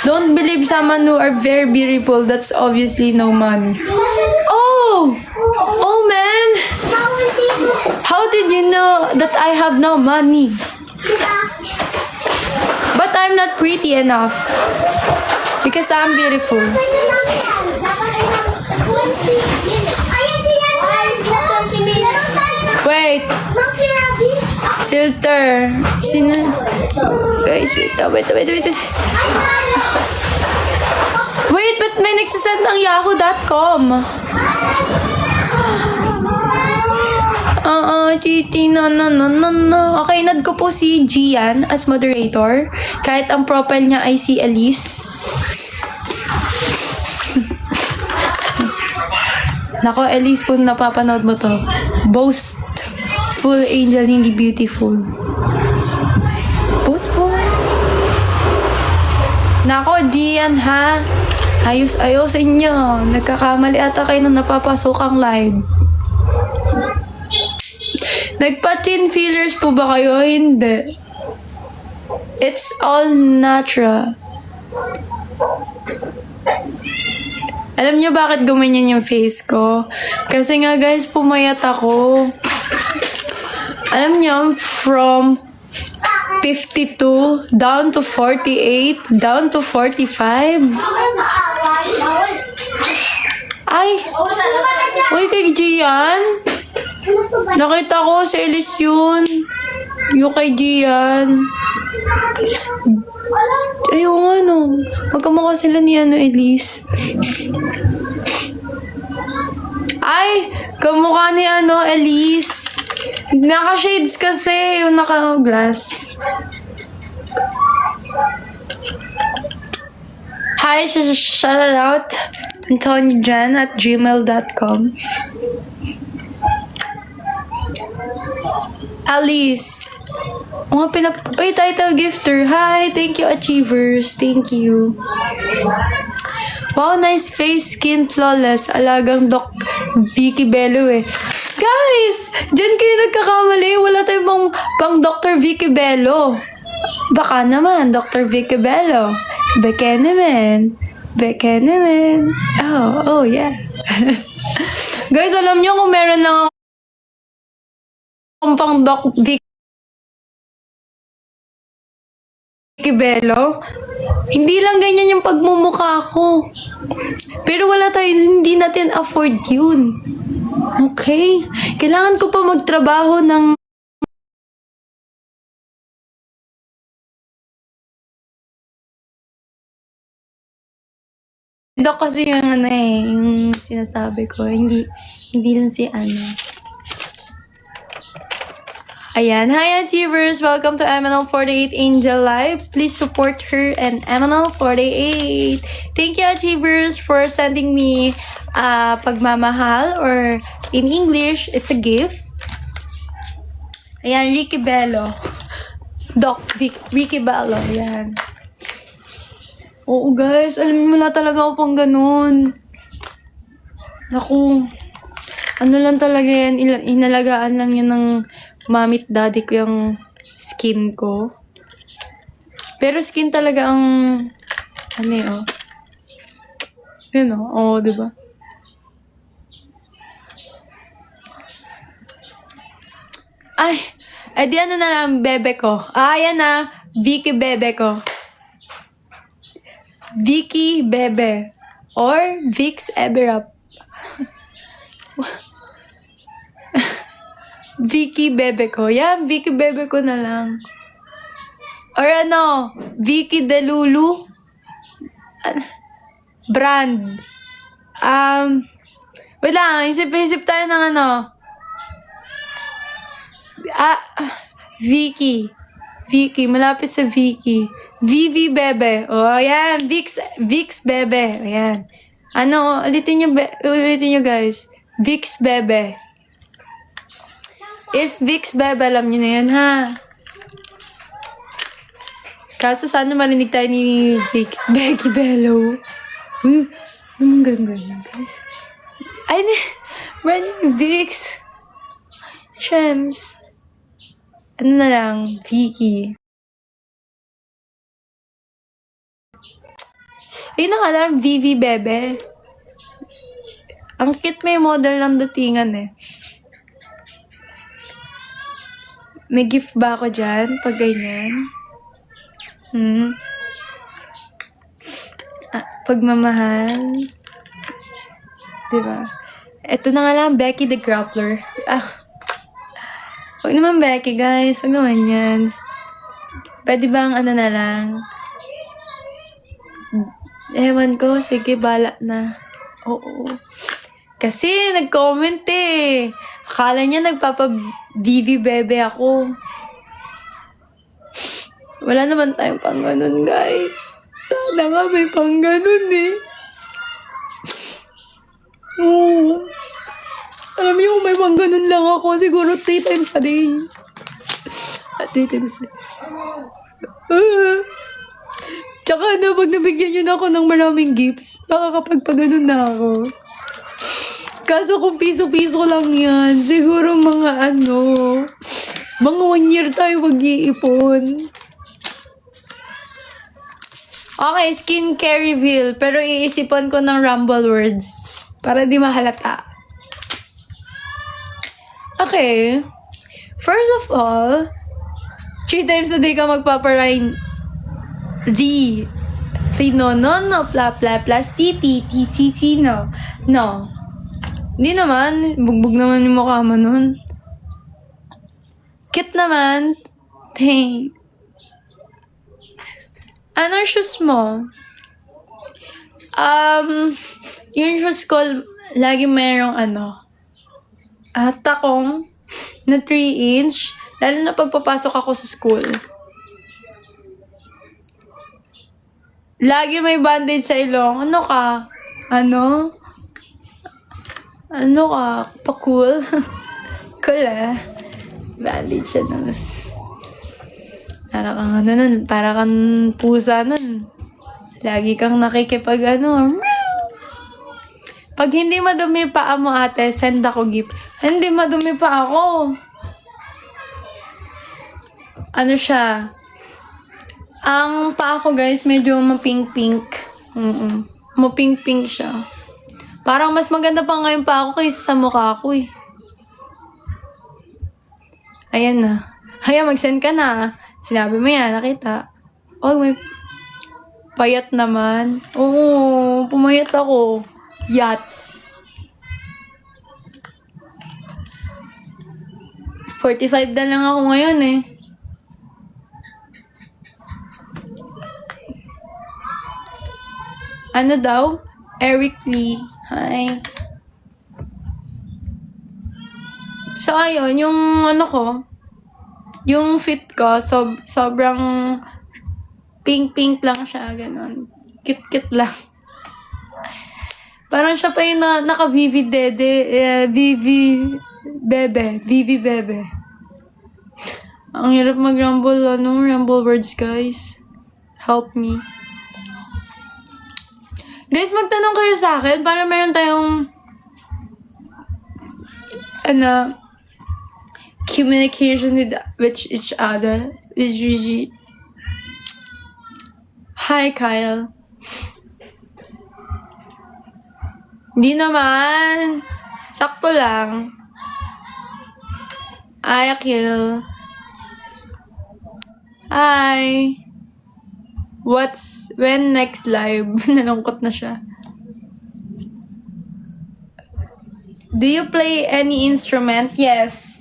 Don't believe someone who are very beautiful. That's obviously no money. Oh man! How did you know that I have no money? But I'm not pretty enough. Because I'm beautiful. Wait. Filter. Guys, wait. Wait, but may nagsasend ng yahoo.com. Titi, no. Okay, nad ko po si Gian as moderator. Kahit ang profile niya ay si Elise. Nako, Elise, kung napapanood mo to, boastful angel, hindi beautiful. Boastful? Nako, Gian, ha? Ayos-ayosin nyo. Nagkakamali ata kayo nung napapasok ang live. Nagpa-chin fillers po ba kayo? Hindi. It's all natural. Alam niyo bakit gumanyan yung face ko? Kasi nga guys, pumayat ako. Alam niyo, from 52 down to 48, down to 45. Ay! Uy, kay Gian. Nakita ko sa Elise yun. Yung kay Gian. Ayun, magkamukha sila ni Elise. Ay! Kamukha ni Elise. Naka-shades kasi. Yung naka-glass. Hi, shout out AntonioJan@gmail.com. Alice. Uy, title gifter. Hi, thank you, Achievers. Thank you. Wow, nice face, skin flawless. Alagang Doc Vicky Bello eh. Guys, dyan kayo nagkakamali. Wala tayong pang Dr. Vicky Bello. Baka naman, Dr. Vicky Bello. Beke naman. Oh, yeah. Guys, alam nyo kung meron lang akong pang Doc Vicky Bello, hindi lang ganyan yung pagmumukha ko. Pero hindi natin afford yun. Okay? Kailangan ko pa magtrabaho ng Doc kasi yung ano eh, yung sinasabi ko. Hindi lang si ano. Ayan. Hi, Achievers! Welcome to MNL48 Angel Live. Please support her and MNL48. Thank you, Achievers, for sending me pagmamahal, or in English, it's a gift. Ayan, Ricky Bello. Ricky Bello. Ayan. Oo, guys. Alam mo na talaga ako pang ganun. Naku. Ano lang talaga yan. Inalagaan lang yan ng mommy at daddy ko yung skin ko. Pero skin talaga ang... Ano eh, oh. Yun, oh. Oo, diba? Ay, di ano na lang, bebe ko. Ayan na. Vicky bebe ko. Vicky Bebe or Vicks Everup. Vicky Bebe ko. Yan, Vicky Bebe ko na lang. Or ano, Vicky Delulu. Brand. Wait lang, isip tayo ng ano. Vicky, malapit sa Vicky. Vivi Bebe. Oh, ayan. Vicks Bebe. Ayan. Ano, ulitin nyo guys. Vicks Bebe. If Vicks Bebe, alam nyo na yan, ha? Kaso sana marinig tayo ni Vicks. Becky Bello. Anong ganda guys? Ay, brand new Vicks. Shems. Ano na lang, Vicky. Ayun na nga lang, Vivi Bebe. Ang cute, may model ng datingan eh. May gift ba ako dyan pag ganyan? Pagmamahal. Diba? Ito na nga lang, Becky the Grappler. Huwag naman Becky, guys. Huwag naman yan. Pwede bang ano na lang? Ewan ko, sige, bala na. Oo. Kasi, nag-comment eh. Akala niya nagpapa-Vivi Bebe ako. Wala naman tayong pang ganun, guys. Sana nga may pang ganun eh. Oo. Alam niyo, kung may pang ganun lang ako, siguro 3 times a day. 3 times a day. Tsaka na, pag nabigyan nyo na ako ng maraming gifts, nakakapagpaganon na ako. Kaso kung piso-piso lang yan, siguro mga mga 1 year tayo mag-iipon. Okay, skincare reveal, pero iisipan ko ng rumble words para di mahalata. Okay, first of all, 3 times a day ka magpaparain. No, pla, no. No. Hindi naman, bugbog naman yung mukha mo nun. Cute naman. Thanks. Anong shoes mo? Yung shoes ko, lagi mayroong takong na 3-inch, lalo na pagpapasok ako sa school. Lagi may bandage sa ilong. Ano ka? Ano ka? Pa-cool? Cool bandage sa nose. Para kang nun. Para kang pusa nun. Lagi kang nakikipag Pag hindi madumi pa mo ate, send ako gift. Hindi madumi pa ako. Ano siya? Ang paa ko, guys, medyo mapink-pink. Mapink-pink siya. Parang mas maganda pa ngayon pa ako kaysa sa mukha ko eh. Ayan na. Ayan, mag-send ka na. Sinabi mo yan, nakita. Oh, may payat naman. Oo, pumayat ako. Yachts. 45 na lang ako ngayon eh. Ano daw? Eric Lee. Hi. So, ayun, yung ano ko, yung fit ko, sobrang pink-pink lang siya, ganun. Cute-cute lang. Parang siya pa yung naka-Vivi Dede, Vivi Bebe. Ang hirap mag-rumble, rumble words, guys. Help me. Guys, magtanong kayo sa akin para meron tayong communication with each other. Hi, Kyle. Di naman. Sakto lang. Ay, Akil. Hi. When next live? Nalungkot na siya. Do you play any instrument? Yes.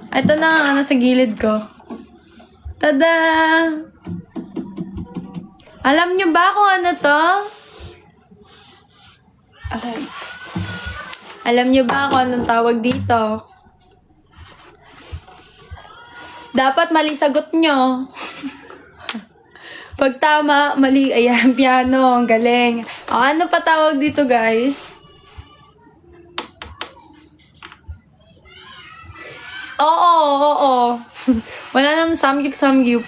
Ito na ang sa gilid ko. Tada! Alam nyo ba kung ano to? Okay. Alam nyo ba kung anong tawag dito? Dapat mali sagot nyo. Pag tama, mali. Ayan, piano. Ang galing. O, ano pa tawag dito, guys? Oo. Wala nang samgyup.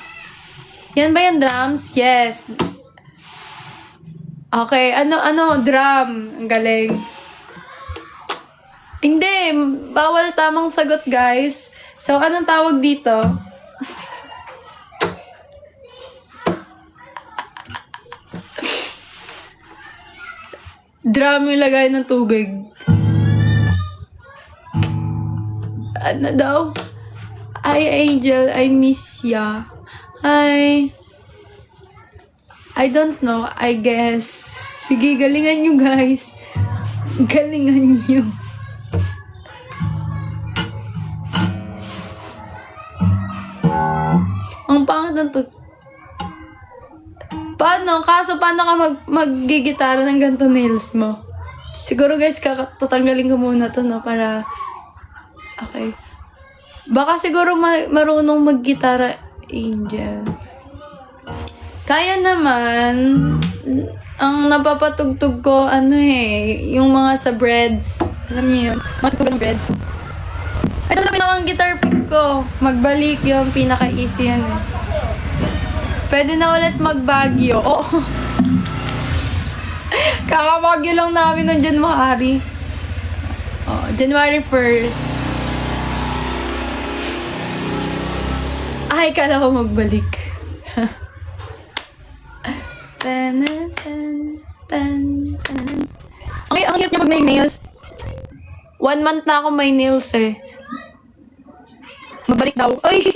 Yan ba yung drums? Yes. Okay, drum. Ang galing. Hindi, bawal tamang sagot, guys. So, anong tawag dito? Drum yung lagay ng tubig. Ano daw? Hi, Angel. I miss ya. Hi. I don't know. I guess. Sige, galingan nyo, guys. Galingan nyo. Ang pangit ng to. Paano ka mag-gigitara ng ganito nails mo? Siguro, guys, tatanggalin ko muna to, no? Para... Okay. Baka siguro marunong mag-gitara, Angel. Kaya naman, ang napapatugtog ko, yung mga sa breads. Alam niyo yun? Matugtog ng breads. Ito na pinakang guitar pick ko. Magbalik yung pinaka-easy yan eh. Pwede na ulit mag-Baguio. Oo. Kaka-Baguio lang namin ng January. Oh, January 1st. Ay, kala ko magbalik. Okay, ang hirap niya mag-nails. 1 month na ako may nails eh. Magbalik daw. Ay!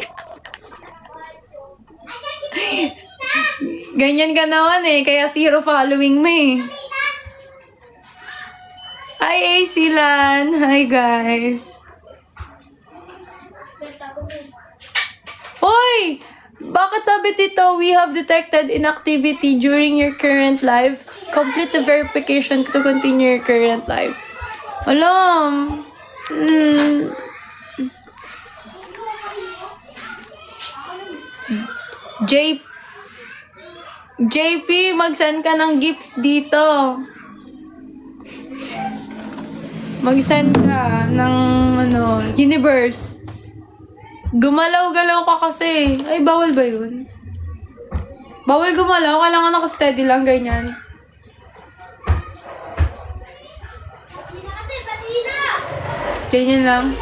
Ganyan ka naman eh. Kaya 0 following mo eh. Hi, Asilan. Hi, guys. Hoy! Bakit sabi dito, we have detected inactivity during your current live. Complete the verification to continue your current live. Alam. JP, mag-send ka ng gifts dito. Mag-send ka ng universe. Gumalaw-galaw ka kasi. Ay, bawal ba yun? Bawal gumalaw. Kailangan naka-steady lang, ganyan. Ganyan lang.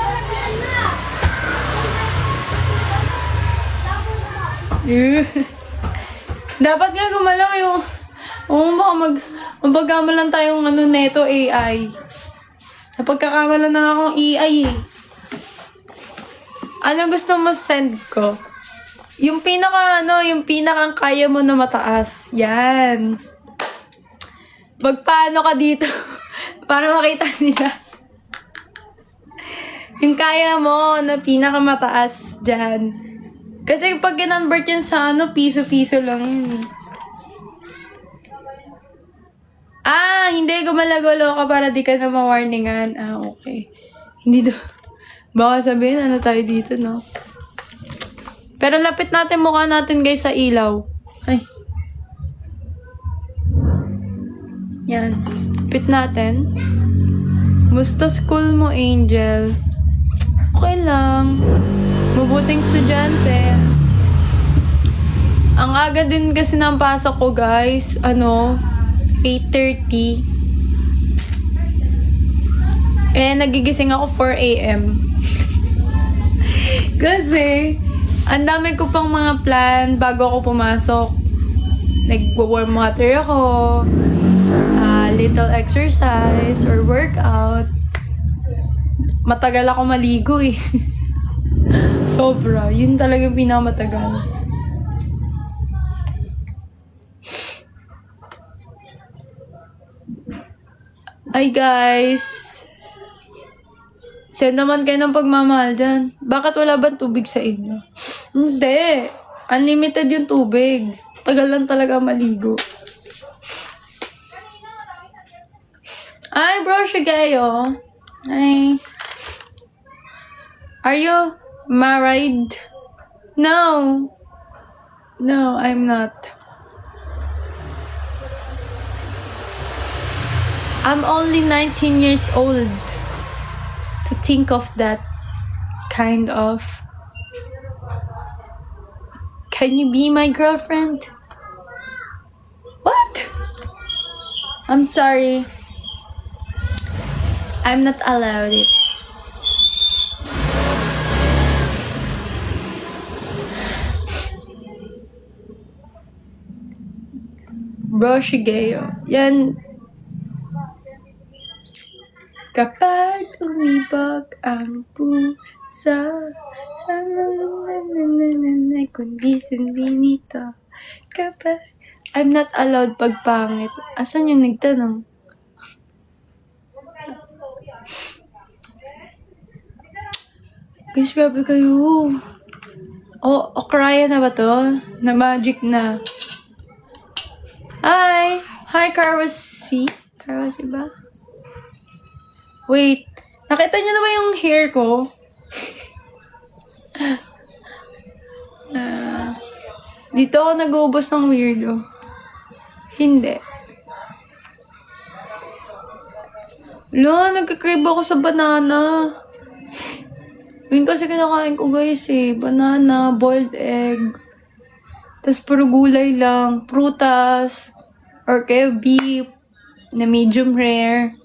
Dapat nga gumalaw yung... baka mapagkamalan tayong neto AI. Napagkakamalan na akong AI eh. Ano gusto mo send ko? Yung pinakang kaya mo na mataas. Yan. Magpaano ka dito para makita nila. Yung kaya mo na pinakamataas dyan. Kasi pag kinonvert yan sa piso-piso lang yun. Hindi. Gumalagulo ka para di ka na ma-warningan. Okay. Hindi do. Baka sabihin, ano tayo dito, no? Pero lapit natin mukha natin, guys, sa ilaw. Ay. Yan. Lapit natin. Musta school mo, Angel? Okay lang. Mabuting estudyante. Ang aga din kasi ng pasok ko, guys. 8:30. Nagigising ako 4 a.m. Kasi, ang dami ko pang mga plan bago ako pumasok. Nag-warm water ako. Little exercise or workout. Matagal ako maligo eh. Sobra. Yun talaga yung pinakamatagal. Ay guys. Send naman kayo ng pagmamahal dyan. Bakit wala ba tubig sa inyo? Hindi. Unlimited yung tubig. Tagal lang talaga maligo. Ay, bro, Shigeyo. Ay. Are you married? No. No, I'm not. I'm only 19 years old to think of that kind of. Can you be my girlfriend? What? I'm sorry. I'm not allowed it. Bro, Shigeyo. Yan. Kapag umibag ang pusa, kundi sundin nito. Kapag... I'm not allowed pag pangit. Asan yung nagtanong? Guys, grabe kayo. Okraya na ba to? Na magic na. Hi! Hi, Karwasi. Karwasi ba? Wait. Nakita niyo na ba yung hair ko? Dito ako nag-uubos ng weirdo. Hindi. Nagka-crave ako sa banana. Yun kasi kinakain ko guys banana, boiled egg. Tapos puro gulay lang. Prutas. Or kaya beef. Na medium rare.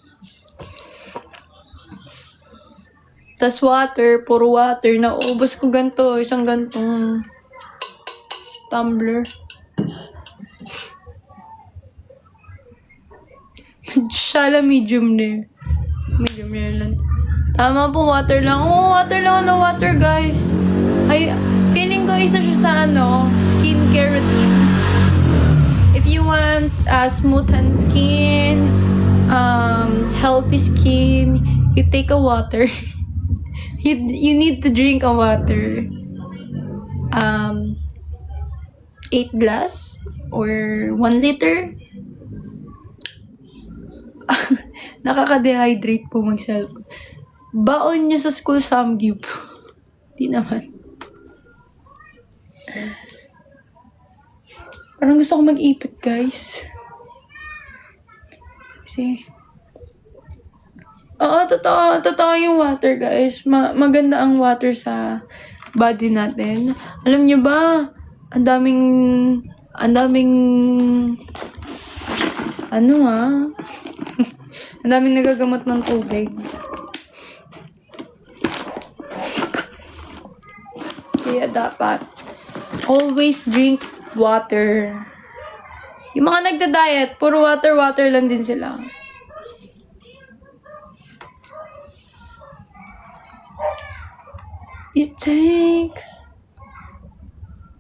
Tapos water. Puro water. Naubos ko ganito. Isang gantong tumbler. Shala medium rare. Medium rare lang. Tama po, water lang. Water lang na water, guys. Ay, feeling ko isa siya sa skincare routine. If you want smooth and skin, healthy skin, you take a water. you need to drink a water. 8 glass or 1 liter. Nakaka-dehydrate po mag-cellphone. Baon niya sa school samgyup. Di naman. Parang gusto ko mag-ipit, guys. Kasi, totoo yung water, guys. Maganda ang water sa body natin. Alam niyo ba, ang daming ang daming nagagamot ng tubig. Kaya dapat always drink water. Yung mga nagda-diet, puro water lang din sila. You take...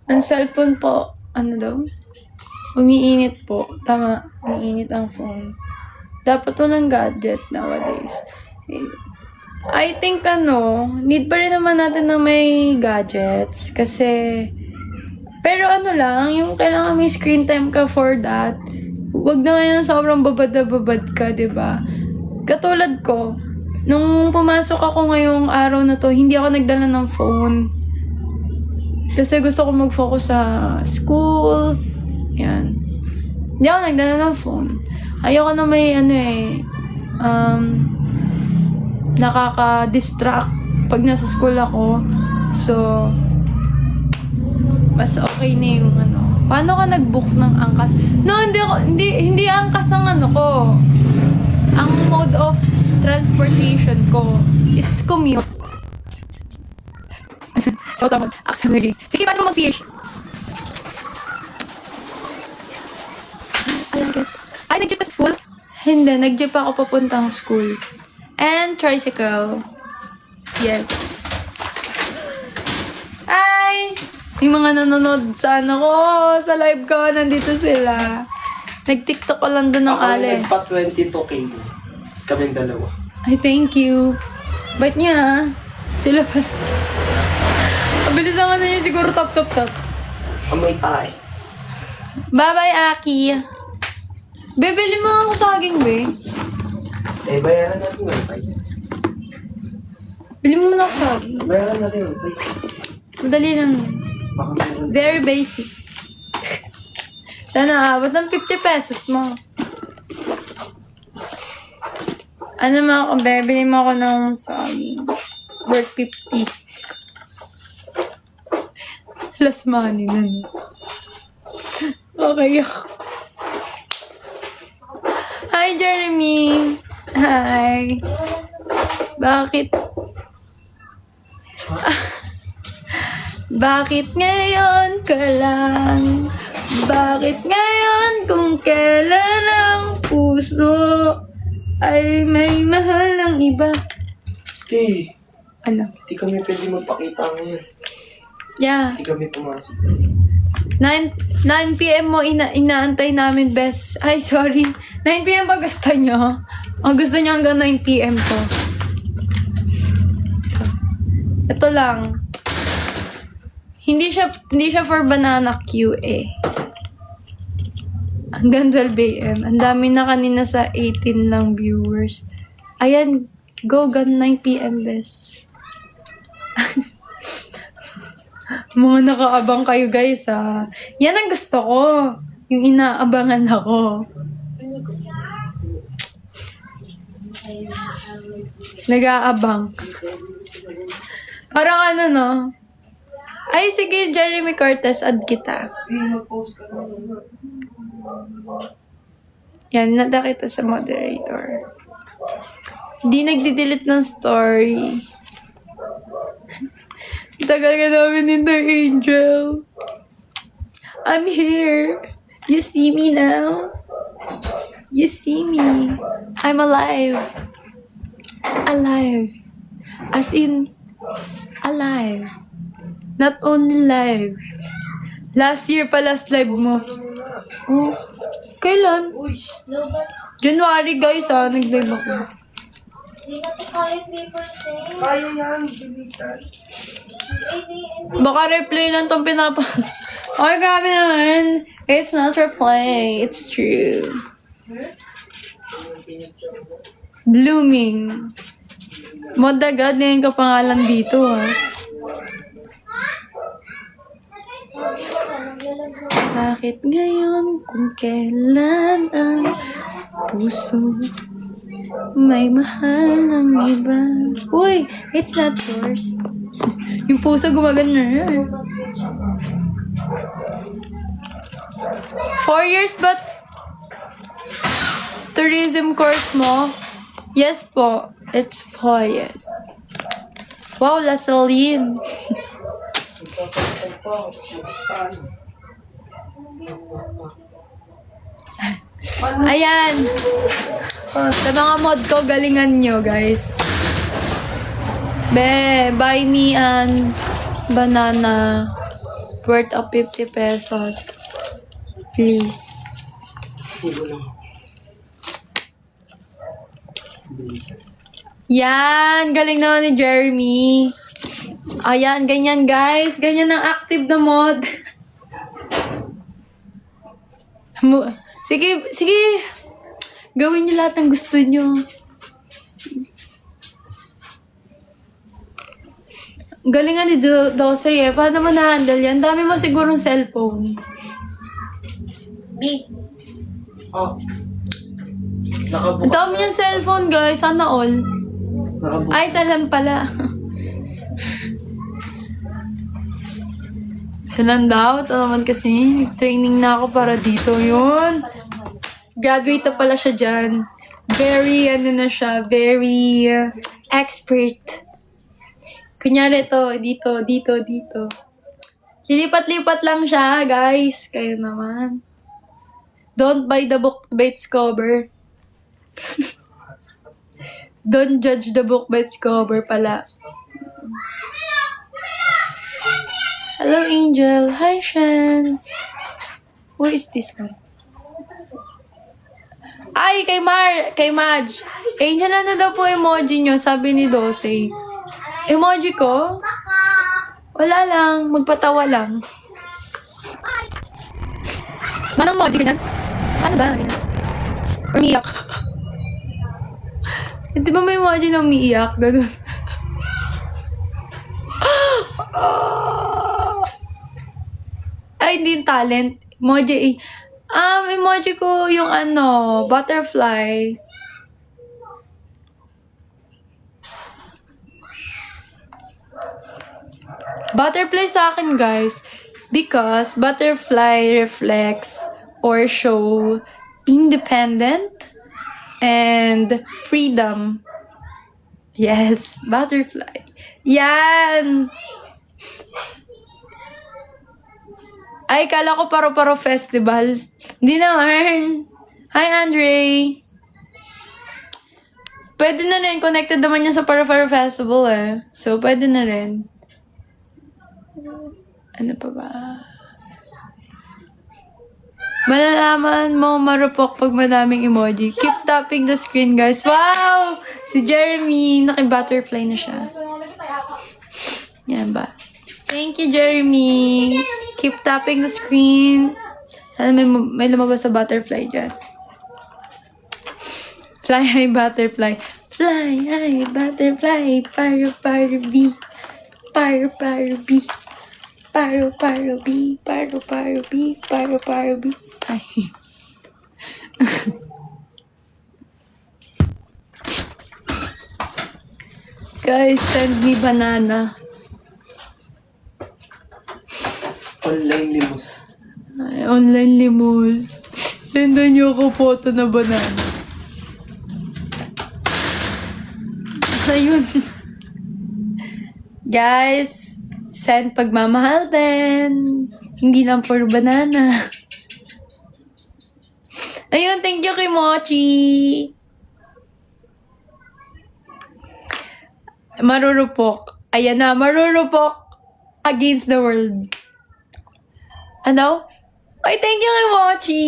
Ang cellphone po, umiinit po. Tama, umiinit ang phone. Dapat walang gadget nowadays. I think need pa rin naman natin na may gadgets kasi pero lang, yung kailangan may screen time ka for that. wag naman yung sobrang babad na babad ka, di ba? Katulad ko, nung pumasok ako ngayong araw na to, hindi ako nagdala ng phone. Kasi gusto ko mag-focus sa school. Yan. Hindi ako nagdala ng phone. Ayoko na may nakaka-distract pag nasa school ako. So, mas okay na yung Paano ka nag-book ng angkas? No, hindi angkas ang ko. Ang mode of transportation ko. It's commute. So, tama. Aksan lagi. Sige, paano mo mag-fish? Ay, nag-jeep ka sa school? Hindi, nag-jeep ako papuntang school. And tricycle. Yes. Ay! Yung mga nanonood sa sa live ko, nandito sila. Nag-TikTok ko lang doon ng Ale. Ako nagpa-22K. Kaming dalawa. Ay, thank you. Ba't niya? Sila pa. Mabilis ang niya siguro top. Amoy tayo. Bye-bye, Aki. Bebili mo ako saging, be. Eh, bayaran natin yung wifi. Bili mo na ako saging. Bayaran natin yung wifi. Madali lang. Baka meron. Very basic. Sana abot ng 50 pesos mo. Ano mo ako, bebili mo ako ng saging. Worth 50. Last money na. Okay ako. Hi, Jeremy. Hi. Bakit? Bakit ngayon ka lang? Bakit ngayon kung kailan ang puso ay may mahal ng iba? Di. Ano? Di kami pwede magpakita ngayon. Yeah. Di kami pumasok. 9 p.m. mo inaantay namin, best. Ay, sorry. 9 p.m. ba gusto nyo? Ang gusto nyo hanggang 9 p.m. ko. Ito lang. Hindi siya for banana QA. Hanggang 12 a.m. Ang dami na kanina sa 18 lang viewers. Ayan, go hanggang 9 p.m. best. Mga nakaabang kayo guys ha. Yan ang gusto ko. Yung inaabangan ako. Nag-aabang. Parang no? Ay, sige, Jeremy Cortez, add kita. Mag-post ka naman. Yan, nada kita sa moderator. Hindi nagdi-delete ng story. Tagal ka namin in the Angel. I'm here. You see me now? You see me. I'm alive. Alive. As in, alive. Not only live. Last year pa last live mo. Oh, kailan? Uy! January guys nag-live ako. Hindi natin kaya paper sing. Kaya yan, bilisan. Baka replay lang tong Ay, grabe naman. It's not replay. It's true. Blooming. Modagad na yung kapangalan dito, ha. Bakit ngayon kung kailan ang puso may mahal ng iba? Uy, it's not yours. Yung puso gumagana. 4 years ba tourism course mo? Yes po. It's 4 years. Wow, Lasaline. Ayan. Sa mga mod ko, galingan nyo, guys. Buy me an banana worth of 50 pesos. Please. Yan. Galing naman ni Jeremy. Ayan, ganyan guys. Ganyan ang active na mod. Sige, sige. Gawin niyo lahat ng gusto niyo. Galingan ni Dose eh. Paano mo na-handle yan? Dami mo sigurong cellphone. B. Oh. Ang Nakabukas. dami yung cellphone, guys. Sana all. Nakabukas. Ay, salam pala. Salam daw. Ito naman kasi. Training na ako para dito. Yun. Graduate na pala siya dyan. Very, ano na siya, very expert. Kunyari to, dito. Lilipat-lipat lang siya, guys. Kayo naman. Don't buy the book by its cover. Don't judge the book by its cover pala. Hello, Angel. Hi, Shans. Who is this one? Ay, kay Madge. Angel, ano daw po emoji nyo? Sabi ni Dose. Emoji ko? Wala lang. Magpatawa lang. Manang emoji ganyan? Ano ba? Umiiyak. Di ba may emoji na umiiyak? Ganun. Ay, hindi yung talent. Emoji. Emoji ko yung ano, butterfly. Butterfly sa akin, guys. Because butterfly reflects or show independent and freedom. Yes, butterfly. Yan! Ay, kala ko Paro-Paro Festival. Hindi naman. Hi, Andre. Pwede na rin. Connected naman yan sa Paro-Paro Festival eh. So, pwede na rin. Ano pa ba? Malalaman mo marupok pag madaming emoji. Keep tapping the screen, guys. Wow! Si Jeremy, naki-butterfly na siya. Yan ba? Thank you, Jeremy. Keep tapping the screen. Sana may lumabas sa butterfly dyan. Fly high butterfly. Fly high butterfly. Paro bee. Paro bee. Paro bee. Paro bee. Paro bee. Ay. Guys, send me banana. Online limos. Ay, online limos. Sendan niyo ako photo na banana. Ayun. Guys, send pagmamahal din. Hindi lang for banana. Ayun, thank you kay Mochi. Marurupok. Ayan na, marurupok against the world. Ano? Ay, thank you kay Mochi.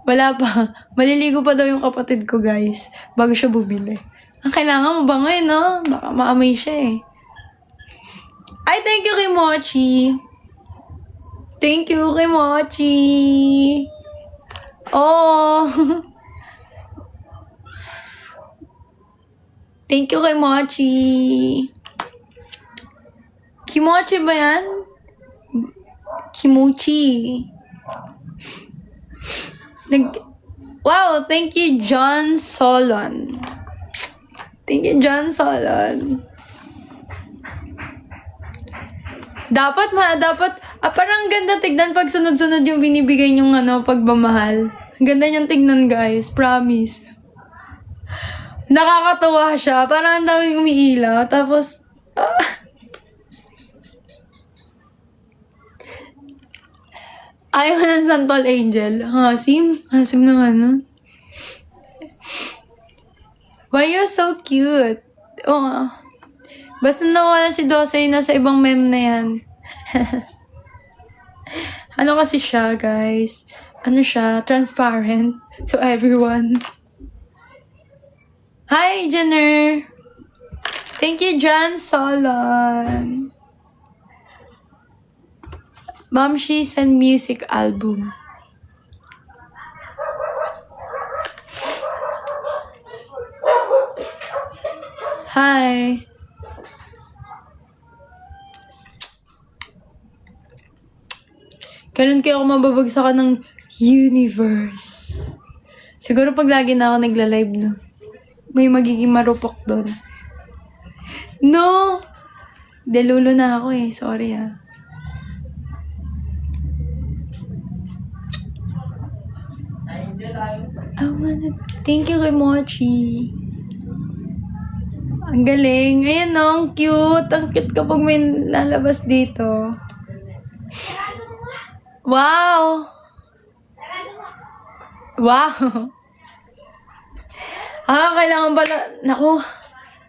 Wala pa. Maliligo pa daw yung kapatid ko, guys. Bago siya bumili. Ang kailangan mabangoy, no? Baka maamoy siya eh. Ay, thank you kay Mochi. Thank you kay Mochi. Oh. Thank you kay Mochi. Kimochi ba yan? Kimuchi. Wow, thank you, John Solon. Thank you, John Solon. Dapat, parang ganda tignan pag sunod-sunod yung binibigay niyong pagmamahal. Ganda niyang tignan, guys. Promise. Nakakatawa siya. Parang ang daming umiilaw. Tapos, ayaw ng Santol Angel. Hasim? Hasim naman, no? Why you so cute? Oo. Basta nawala si Dosey, nasa ibang meme na yan. Ano kasi siya, guys? Ano siya? Transparent to everyone. Hi, Jenner! Thank you, John Solon. Bamshi send music album. Kailan kaya ako mababagsakan ng universe? Siguro pag lagi na ako nagla-live, no? May magiging marupok doon. No! Delulo na ako eh. Sorry ah. Thank you kay Mochi. Ang galing. Ayan no, ang cute. Ang cute kapag may lalabas dito. Wow! Wow! Kailangan pala, naku,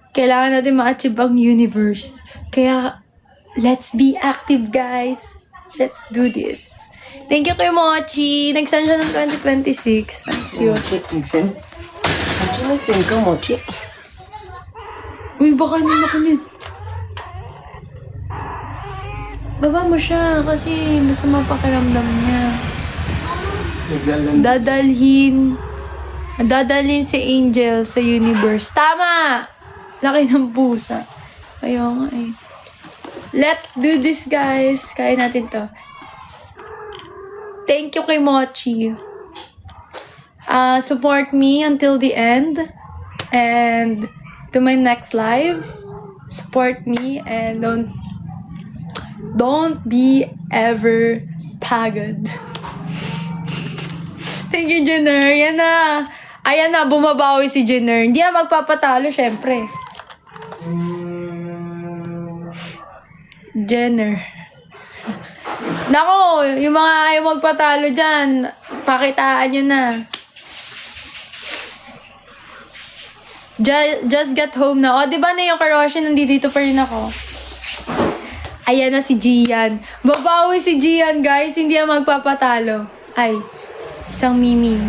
kailangan natin ma-achieve ang universe. Kaya, let's be active, guys. Let's do this. Thank you kay Mochi. Nag-send siya ng 2026. Ang cute. Mochi, nag-send? Mochi, nag-send ka, Mochi. Uy, baka naman ako nito. Baba mo siya kasi masama pakiramdam niya. Naglalang. Dadalhin si Angel sa universe. Tama! Laki ng pusa. Ayaw nga eh. Let's do this, guys. Kaya natin to. Thank you kay Mochi. Support me until the end. And to my next live, support me and don't be ever pagod. Thank you, Jenner. Yan na. Ayan na, bumabawi si Jenner. Hindi na magpapatalo, syempre. Jenner. Nako, yung mga ayaw magpatalo dyan, pakitaan nyo na. Just get home na. O, di ba na yung Karoshi, nandito pa rin ako. Ayan na si Gian. Babawi si Gian, guys. Hindi na magpapatalo. Ay, isang miming.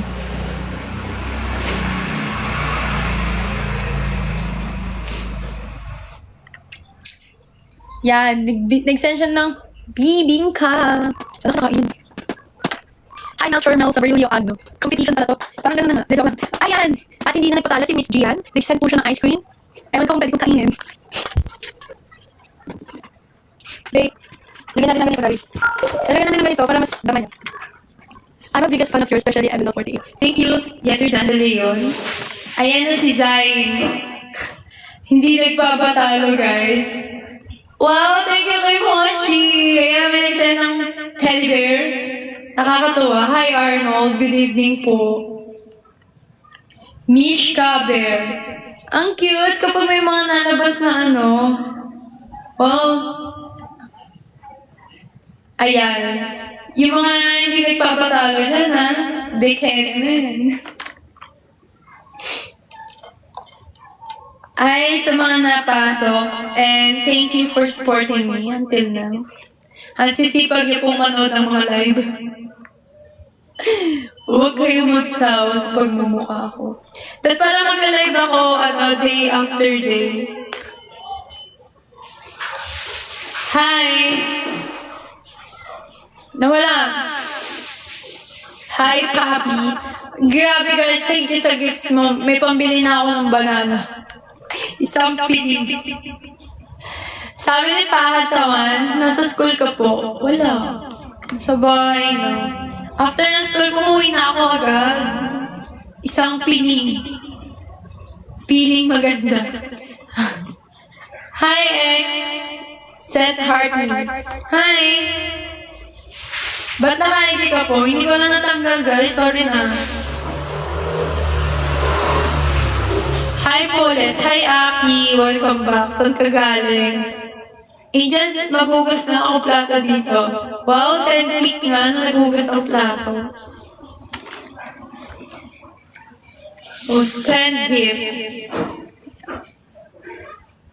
Yan, nag-send siya ng bibingka. Saan ako nakain? Hi, Mel Chormel sa Berlio Agno. Competition pala to. Parang gano'n na nga. Joke lang. Ayan! At hindi na nagpatala si Miss Gian. Nag-send po siya ng ice cream. Ewan ko kung pwede kong kainin. Wait. Lagyan natin ng ganito, guys. Lagyan natin ng ganito para mas dama niya. I'm a biggest fan of yours, especially ML48. Thank you, Yetter Dan De Leon. Ayan na si Zayn. Hindi nagpapatalo, guys. Wow, thank you kay Mochi! Ayan, may nag-send ng teddy bear. Nakakatuwa. Hi, Arnold. Good evening po. Mishka Bear. Ang cute kapag may mga nalabas na ano. Wow. Ayan. Yung mga hindi nagpapatalo dyan, ha? Big head men. Ay, sa mga napasok, and thank you for supporting me until now. Ang sisipag niyo pong manood ng mga live. Huwag kayo magsawa sa pagmumukha ko. Dahil para mag-live ako, day after day. Hi! Nawala. Hi, Papi. Grabe guys, thank you sa gifts mo. May pambili na ako ng banana. Isang piling. Sabi ni Fahad Tawan, nasa school ka po. Wala. Sa bahay na. After ng school, umuwi na ako agad. Isang piling. Piling maganda. Hi, X. Set heart me. Hi. Ba't naka-ID ka po? Hindi ko lang natanggal, guys. Sorry na. Hi, Paulette. Hi, Aki. Welcome back. Saan ka galing? Angel, magugas na ako plato dito. Wow, send pic nga na nagugas ang plato. Oh, send gifts.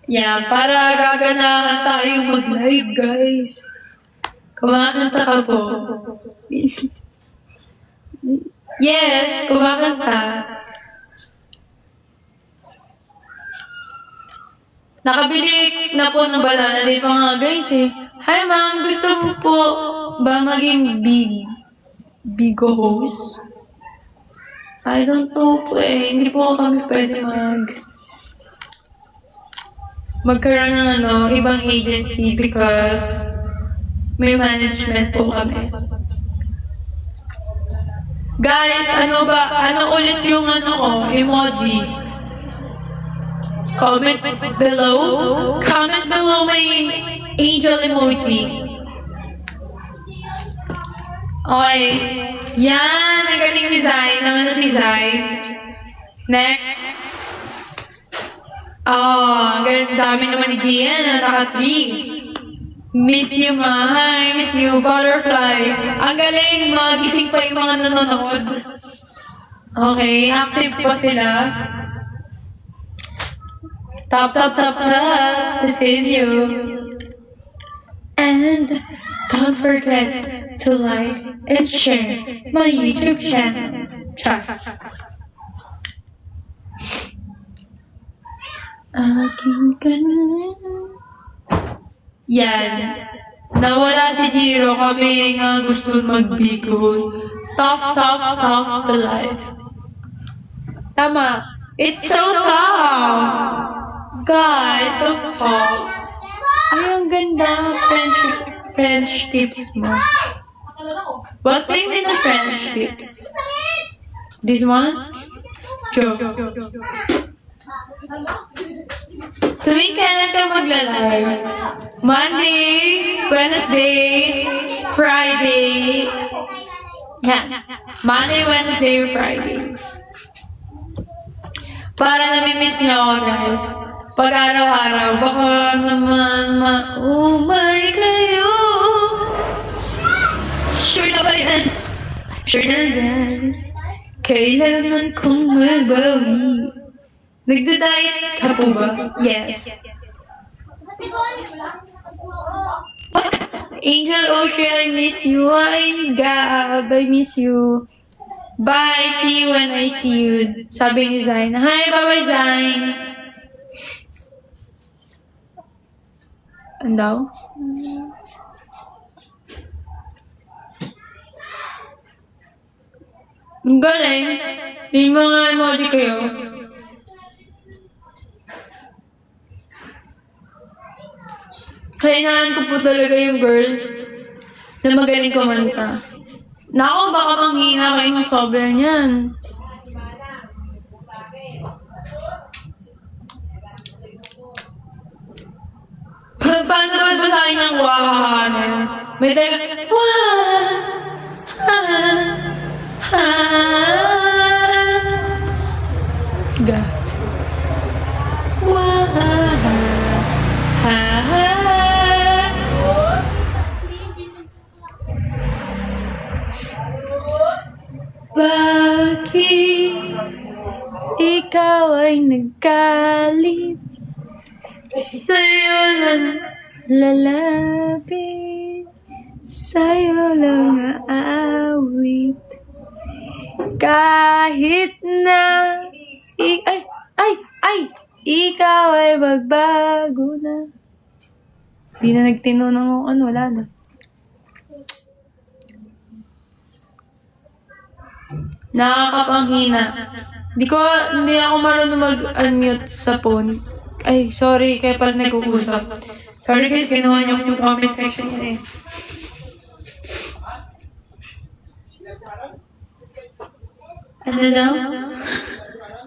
Yeah, para gaganahan tayong mag-live, guys. Kumakanta ka po. Yes, kumakanta. Nakabili na po ng banana. Di pa nga, guys, eh. Hi, ma'am. Gusto mo po ba maging bigo host? I don't know po eh. Hindi po kami pwede magkaroon ng ibang agency because may management po kami. Guys, ano ba? Ano ulit yung ano ko? Emoji. Comment below. Comment below may angel emoji. Okay. Yan. Ang galing ni Zay. Naman na si Zay. Next. Oh, ang dami naman ni Gian. Naka 3. Miss you, ma. Hi, miss you, butterfly. Ang galing, magising pa yung mga nanonood. Okay, active pa sila. Tap, tap, tap, tap the video. And don't forget to like and share my YouTube channel. Aking kanila. Yan. Nawala si Jiro. Kami nga gusto mag-bigos. Tough to life. Tama. It's so tough. Guys, so tough. Ay, ang ganda. French tips mo. What name is the French tips? This one? Joke. Tuwing kailan ka magla-live? Monday, Wednesday, Friday. Yan. Monday, Wednesday, Friday. Para namimiss niyo ako, guys. Pag araw-araw, baka naman maumay kayo. Sure na ba yan? Sure na, guys. Kailangan kong magbawi. Nagda-diet ka po ba? Yes. Angel Ocean, I miss you. Ay, Gab, I miss you. Bye, see you when I see you. Sabi ni Zain. Hi, bye-bye, Zain. Ano daw? Ang galing. Yung mga emoji kayo. Kailangan ko po talaga yung girl na magaling kumanta. Naku, baka manghina kayo ng sobra niyan. Paano ba basahin ang wahahanan? May talaga, what? Sige. Bakit ikaw ay nagkalit? Sa'yo lang lalapit, sa'yo lang aawit. Kahit na ikaw ay magbago na. Di na nagtino ng ano, wala na. Nakakapanghina. Hindi ako marunong mag-unmute sa phone. Ay, sorry, kaya pala nag-uusap. Sorry guys, ginawa niyo kasi yung comment section yun eh. Ano daw?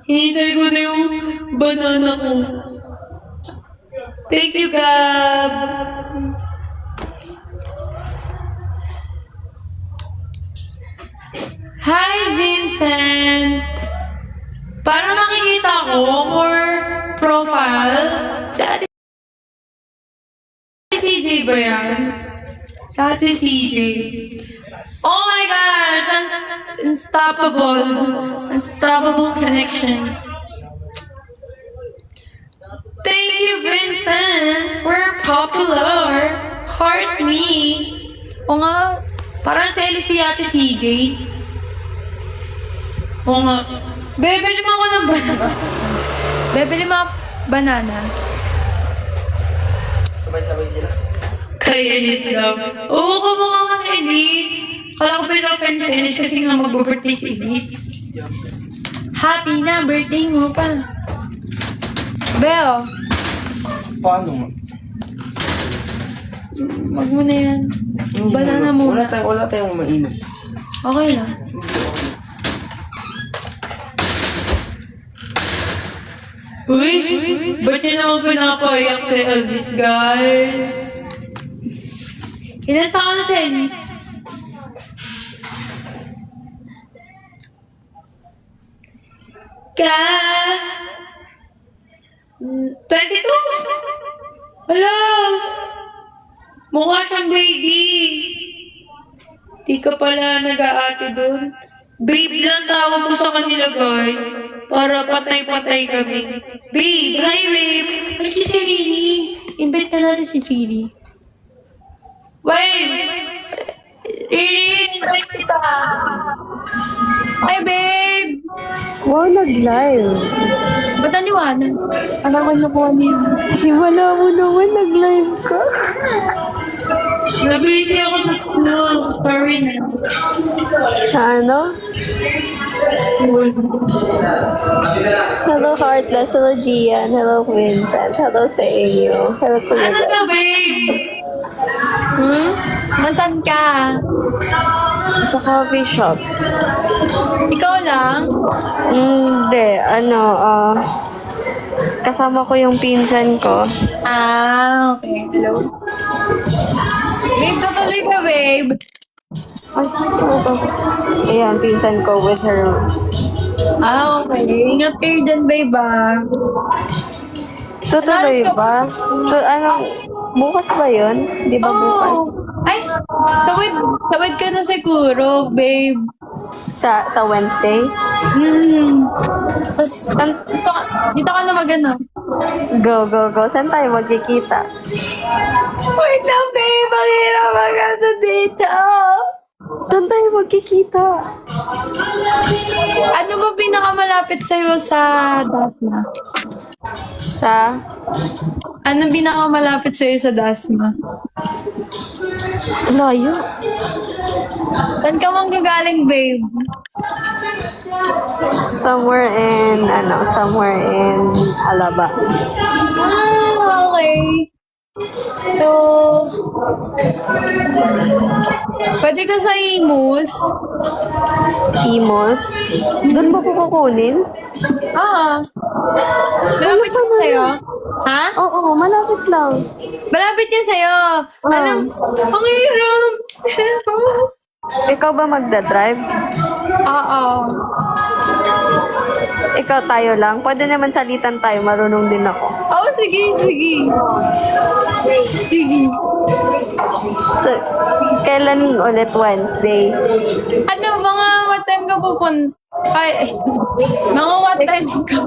Hinintay ko na yung banana ko. Thank you, Gab! Hi, Vincent! Parang nakikita ko more profile. Sa ate CJ ba yan? Sa ate CJ. Oh my gosh! Unstoppable connection. Thank you, Vincent, for popular. Heart me. O nga, parang seli si ate CJ. O nga. Bebili mo ako ng banana. Bebili mo banana. Sabay-sabay sila. Kay Elise daw. Oo, kumukha nga kay Elise. Kala ko pinaka-fan si Elise kasi nga mag-birthday si Elise. Happy na birthday mo pa. Beo, Paano mo? wag mo na yan. Banana muna. Wala tayong mainom. Okay lang. Uy! Ba't niya naman pinapayak si Elvis, guys? Ilan taon na si Elvis? Ka... 22? Hala! Mukha siyang baby. Di ka pala nag-aate doon. Babe lang tawag ko sa kanila, guys. Para patay-patay kami. Babe! Hi, babe! Ay, si Riri. Invite ka natin si Riri. Babe! Riri! Invite kita. Hi, babe! Wow, nag-live. Ba't naniwanan? Alam ko na po niya. Himala mo naman, nag-live ka. Nabisi ako sa school. Sorry na. Ano? Hello, Heartless. Hello, Gian. Hello, Vincent. Hello sa inyo. Hello, Kuya Ano Bel. ka, babe? Nasaan ka? Sa coffee shop. Ikaw lang? Hindi, kasama ko yung pinsan ko. Ah, okay. Hello. Babe, katuloy ka, babe. Ay, ano ba? Ayan, pinsan ko with her. Ah, okay. Ingat kayo dyan, babe, ah. Tutuloy ba? Bukas ba yun? Di ba bukas? Oh! Ay! Tawid ka na siguro, babe. Sa Wednesday? Tapos, dito ka na mag-ano. Go, go, go. Saan tayo magkikita? Wait lang, babe. Ang hirap mag-ano dito. Saan tayo magkikita? Ano ba pinakamalapit sa'yo sa Dasma? Sa? Ano pinakamalapit sa'yo sa Dasma? Layo. Saan ka manggagaling, babe? Somewhere in Alaba. Ah, okay. So, pwede ka sa Imus? Imos. Doon ba ko kukunin? Oo. Malapit yan sa'yo? Ha? Oo, malapit lang. Malapit yan sa'yo. Alam, ang hirap. Ikaw ba magdadrive? Oo. Ikaw tayo lang? Pwede naman salitan tayo, marunong din ako. Oh, sige, sige. Sige. So, kailan ulit Wednesday? Ano, mga what time ka pupunta? Ay, mga what time ka?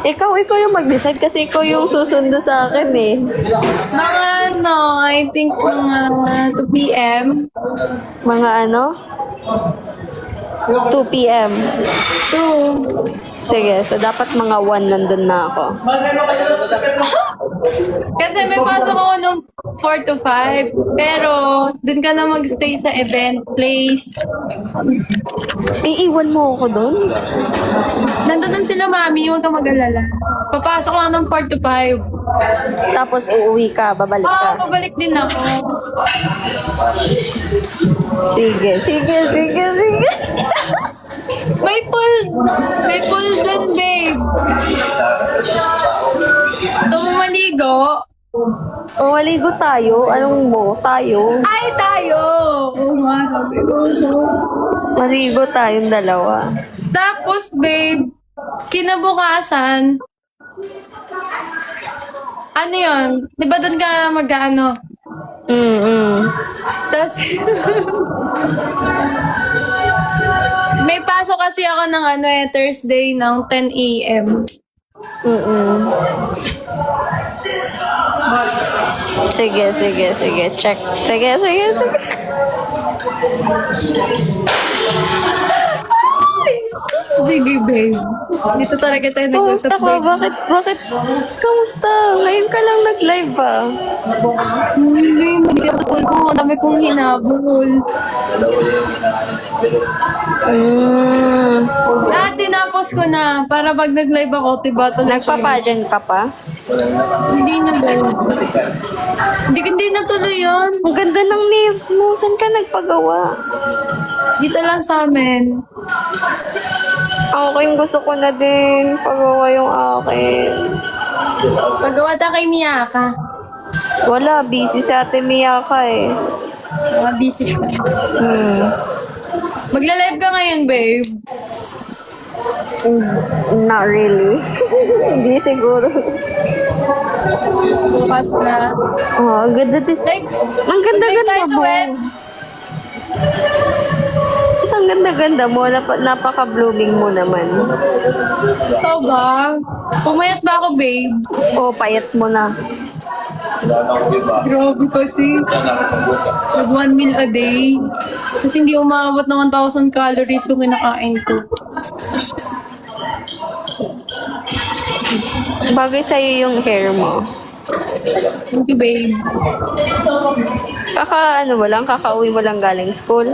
Ikaw yung mag-decide kasi ikaw yung susundo sa akin eh. Mga ano, I think mga 2 p.m. Mga ano? 2 p.m. 2. Sige, so dapat mga 1 nandun na ako. Kasi may pasok ako nung 4 to 5. Pero, dun ka na magstay sa event place. Iiwan mo ako doon? Nandun sila, mami. Huwag kang mag-alala. Papasok lang ng 4 to 5. Tapos uuwi ka, babalik Oo, ka. pabalik din ako. Sige. May pool dun, babe. Ito mo maligo. O, maligo tayo. Anong mo? Tayo. Ay, tayo! Oo nga, sabi ko. Maligo tayong dalawa. Tapos, babe, kinabukasan, ano yun? Di ba doon ka mag-ano? Tapos, may pasok kasi ako ng Thursday ng 10 a.m. Sige. Check. Sige. Sige, babe. Dito talaga tayo Kamusta nag-usap, ka? babe. Bakit? Kamusta? Ngayon ka lang nag-live ba? Hindi, busy ako sa school ko. Ang dami kong hinabol. Tinapos ko na. Para pag nag-live ako, diba? Nagpa-pageant ka pa? Hindi na, babe. Hindi na tuloy yun. Ang ganda ng nails mo. Saan ka nagpagawa? Dito lang sa amin. Akin, gusto ko na din. Pagawa yung akin. Magawa ta kay Miyaka. Wala, busy si Ate Miyaka eh. Mga busy siya. Magla-live ka ngayon, babe. Not really. Hindi siguro. Bukas na. Oh, ang ganda din. Live. Ang ganda-ganda Mag-live tayo sa mo. web. Ang ganda-ganda mo. Napaka-blooming mo naman. Ito ba? Pumayat ba ako, babe? Oh, payat mo na. Grabe kasi. Nag 1 meal a day. Kasi hindi umabot ng 1,000 calories yung kinakain ko. Bagay sa'yo yung hair mo. Thank you, babe. Kakauwi mo lang galing school.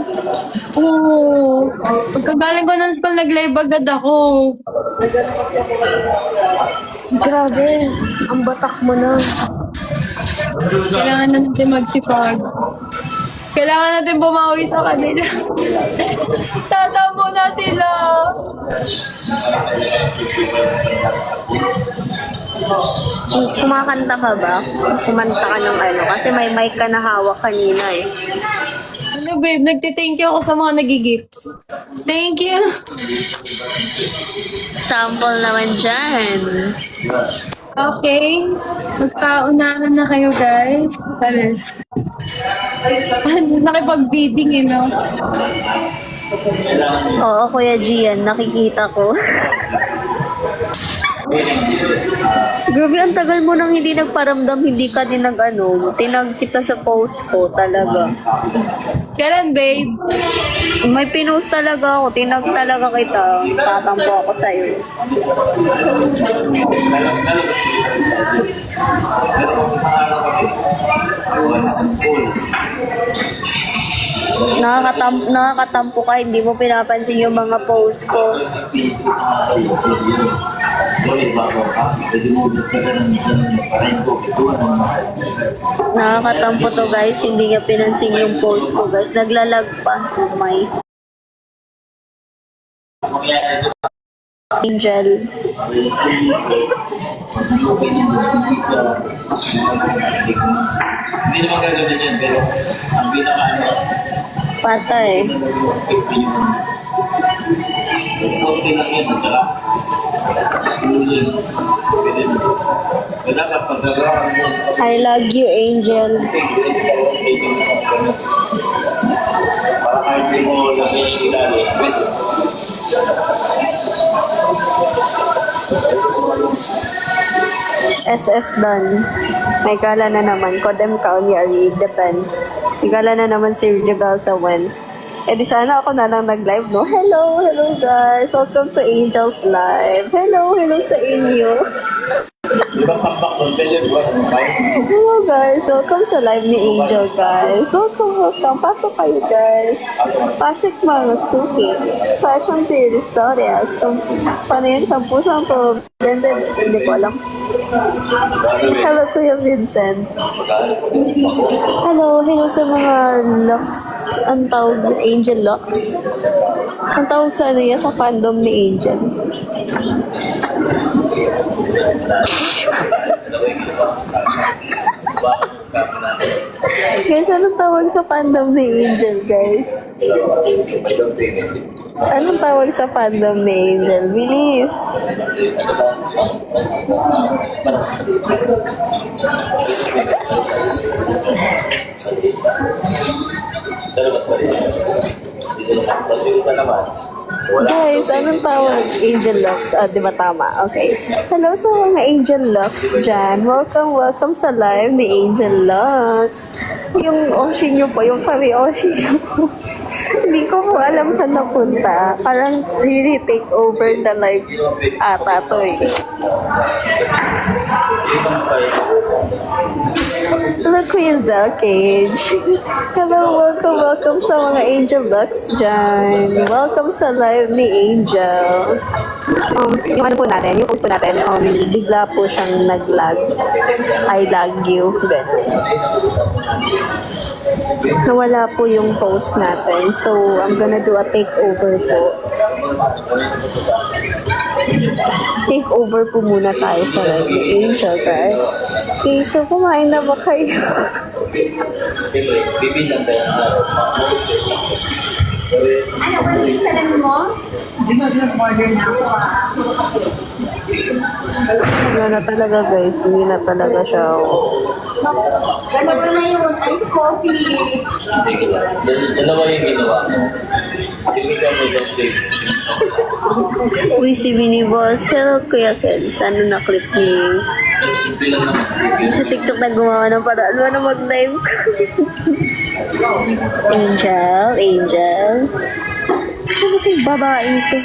Oo. Pagkagaling ko ng school, nag-live agad ako. Grabe, ang batak mo na. Kailangan na natin magsipag. Kailangan natin bumawi sa kanila. Tatambo na sila. Kumakanta ka ba? Kumanta ka ng ano? Kasi may mic ka na hawak kanina eh. Ano, babe? Nagtithank you ako sa mga nagigifts. Thank you. Sample naman dyan. Okay. Magpaunahan na kayo, guys. Pares. Nakipag-bidding, no? Oo, Kuya Gian, nakikita ko. Grabe, ang tagal mo nang hindi nagparamdam, hindi ka din tinag kita sa post ko talaga. Kailan, babe? May pinost talaga ako, tinag talaga kita. Tatampo ako sa'yo. Nakakatampo ka, hindi mo pinapansin yung mga post ko. Nakakatampo to guys, hindi niya pinansin yung post ko guys. Naglalag pa. Oh my. Angel. Hindi naman gagawin yan, pero ang pinaka-ano, Patay. konti lang yan, at saka uling. Kaya dapat pagkagawa mo, I love you, Angel. para kahit di mo nasa yung kilala, pwede. SS done. May kala na naman. Kodem Kaunyari. Depends. May kala na naman si Jabal sa Wens. Eh di sana ako na lang nag-live, no? Hello guys. Welcome to Angel's Live. Hello sa inyo. Di ba comeback doon, pwede ba? Hello guys. Welcome sa live ni Angel, guys. Welcome. Pasok kayo, guys. Pasok mga suki. Fashion theory stories. Paano yun? 10. Hindi ko alam. Hello, Kuya Vincent. Hello sa mga Lux. Ang tawag Angel Lux. Ang tawag sa ano yan, sa fandom ni Angel. Guys, anong tawag sa fandom ni Angel, guys? Anong tawag sa fandom ni Angel? Bilis! Guys, anong tawag? Angel Lux. Ah, di ba tama? Okay. Hello sa mga Angel Lux dyan. Welcome sa live ni Angel Lux. Yung Oshi nyo po, yung kami Oshi nyo po. Hindi ko po alam saan napunta. Parang really take over the live ata to eh. Look who is the cage. Hello, welcome sa mga Angel Lux dyan. Welcome sa live ni Angel. Yung ano po natin, yung post po natin, bigla po siyang nag-lag. I lag you. Ganun. Nawala po yung post natin. So, I'm gonna do a takeover po. take over po muna tayo sa live ni Angel, guys. Okay, so kumain na ba kayo? Siyempre, bibilang tayo ng araw. Ano ba yung salam mo? Di ba nag-order na ako Wala na talaga, guys. Hindi na talaga siya. Ganito na yun, ice coffee. Sige lang. Dalawa yung ginawa mo. Isa mo yung steak. Uy, si Mini Boss. Hello, Kuya Ken. Ano na clip ni... Pero simple lang naman. Sa TikTok na gumawa ng paraan mo na mag-live. Angel. Saan ba itong babaeng to?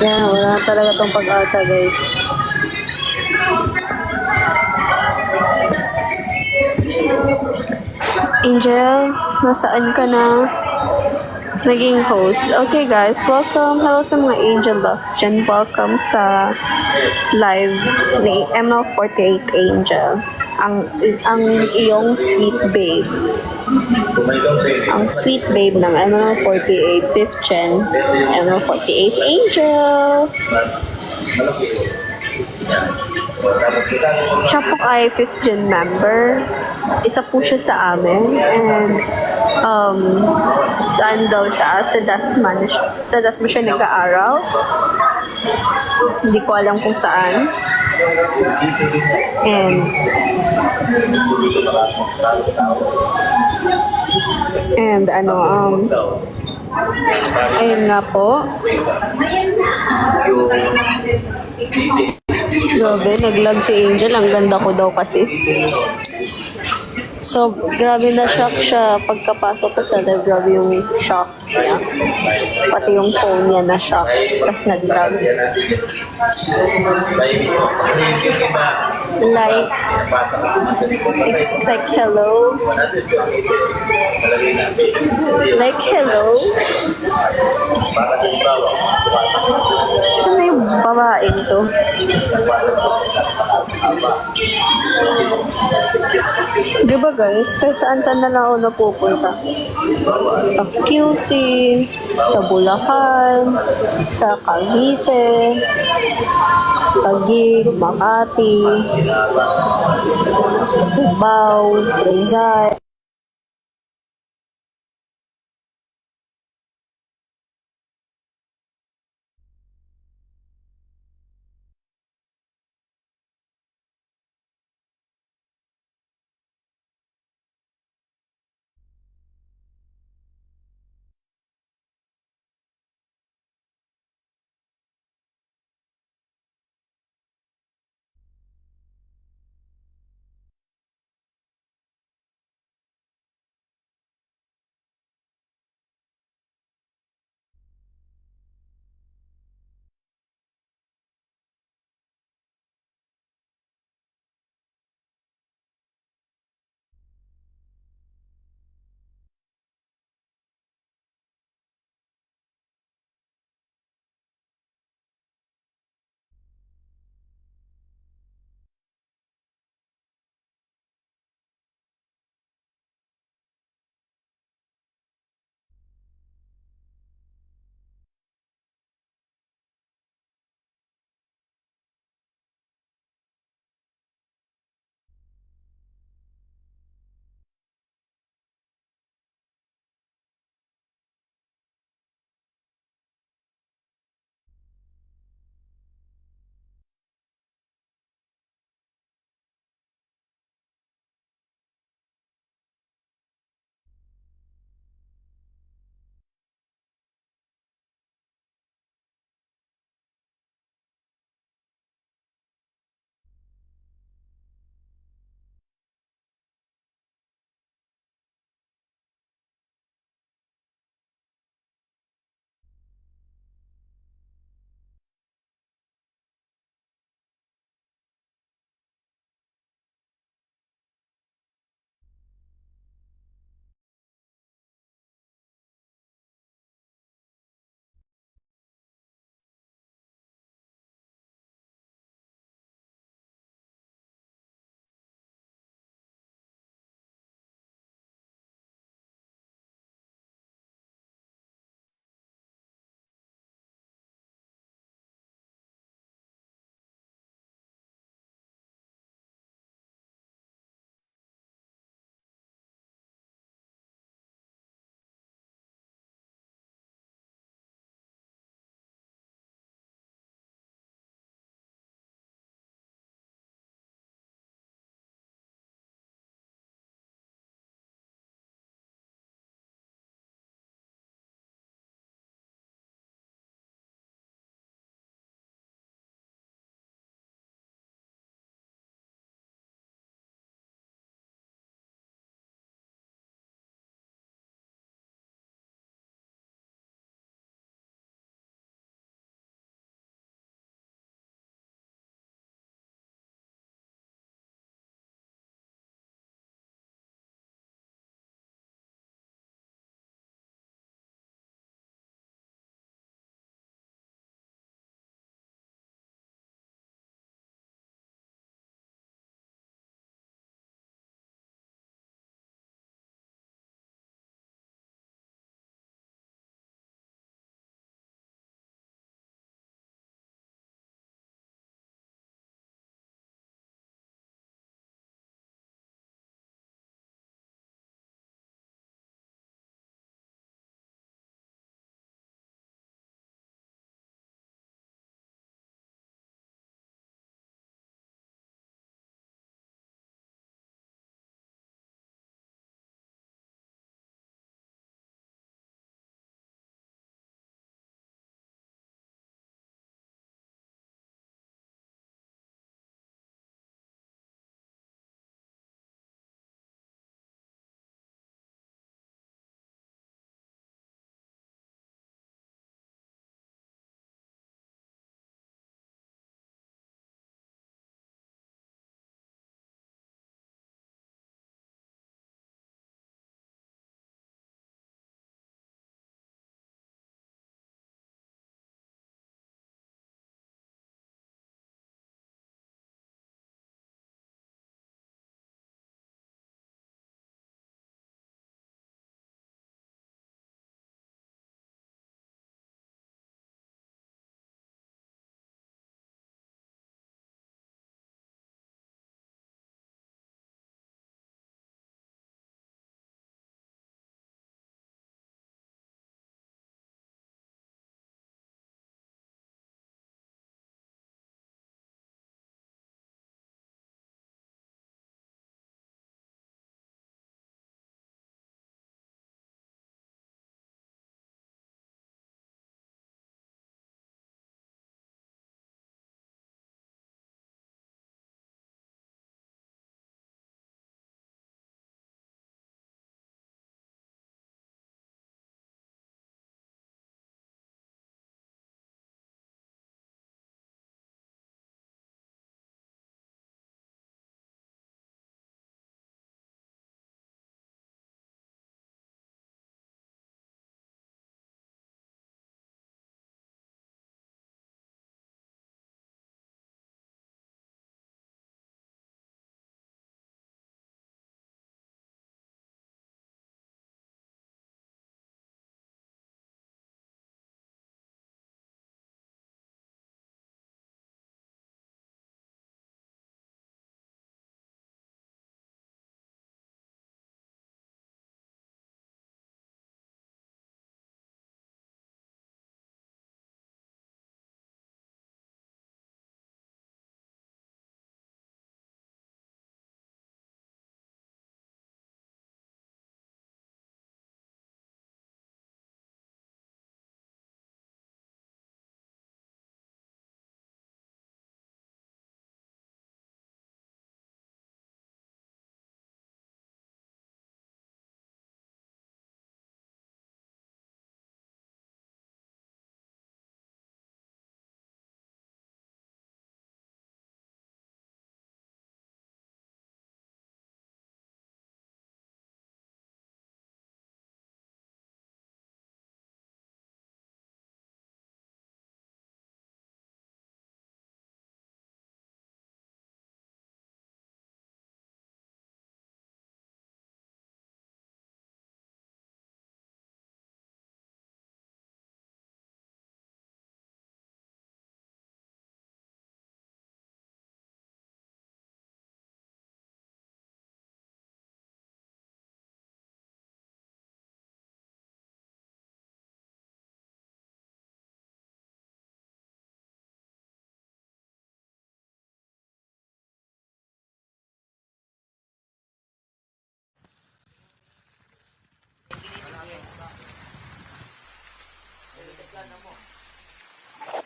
Yan, wala talaga tong pag-asa, guys. Angel, nasaan ka na? Naging host. Okay guys, welcome. Hello sa mga Angel Loves dyan. Welcome sa live ni ML48 Angel. Ang iyong sweet babe. Kumain tayo. Ang sweet babe ng ML48 5th Gen. ML48 Angel. Malaki. Yan. Tapos kita Siya po ay 5th Gen member. Isa po siya sa amin. And, saan daw siya? Sa Dasma siya nag-aaral. Hindi ko alam kung saan. And ayun nga po. Grabe, naglag si Angel. Ang ganda ko daw kasi. So, grabe na shock siya pagkapasok ko sa live. Grabe yung shock niya. Pati yung phone niya na shock. Tapos nag-lag. Like, expect hello. Like, hello. Saan na yung babaeng to? Diba guys, kahit saan na lang ako napupunta. Sa QC, sa Bulacan, sa Cavite, Taguig, Makati, Cubao, Rizal.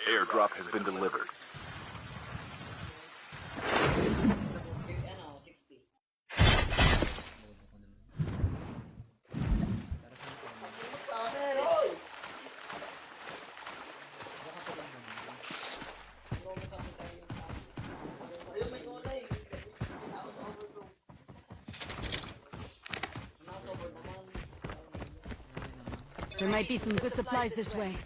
Airdrop has been delivered. Ano, 60. There might be some good supplies this way.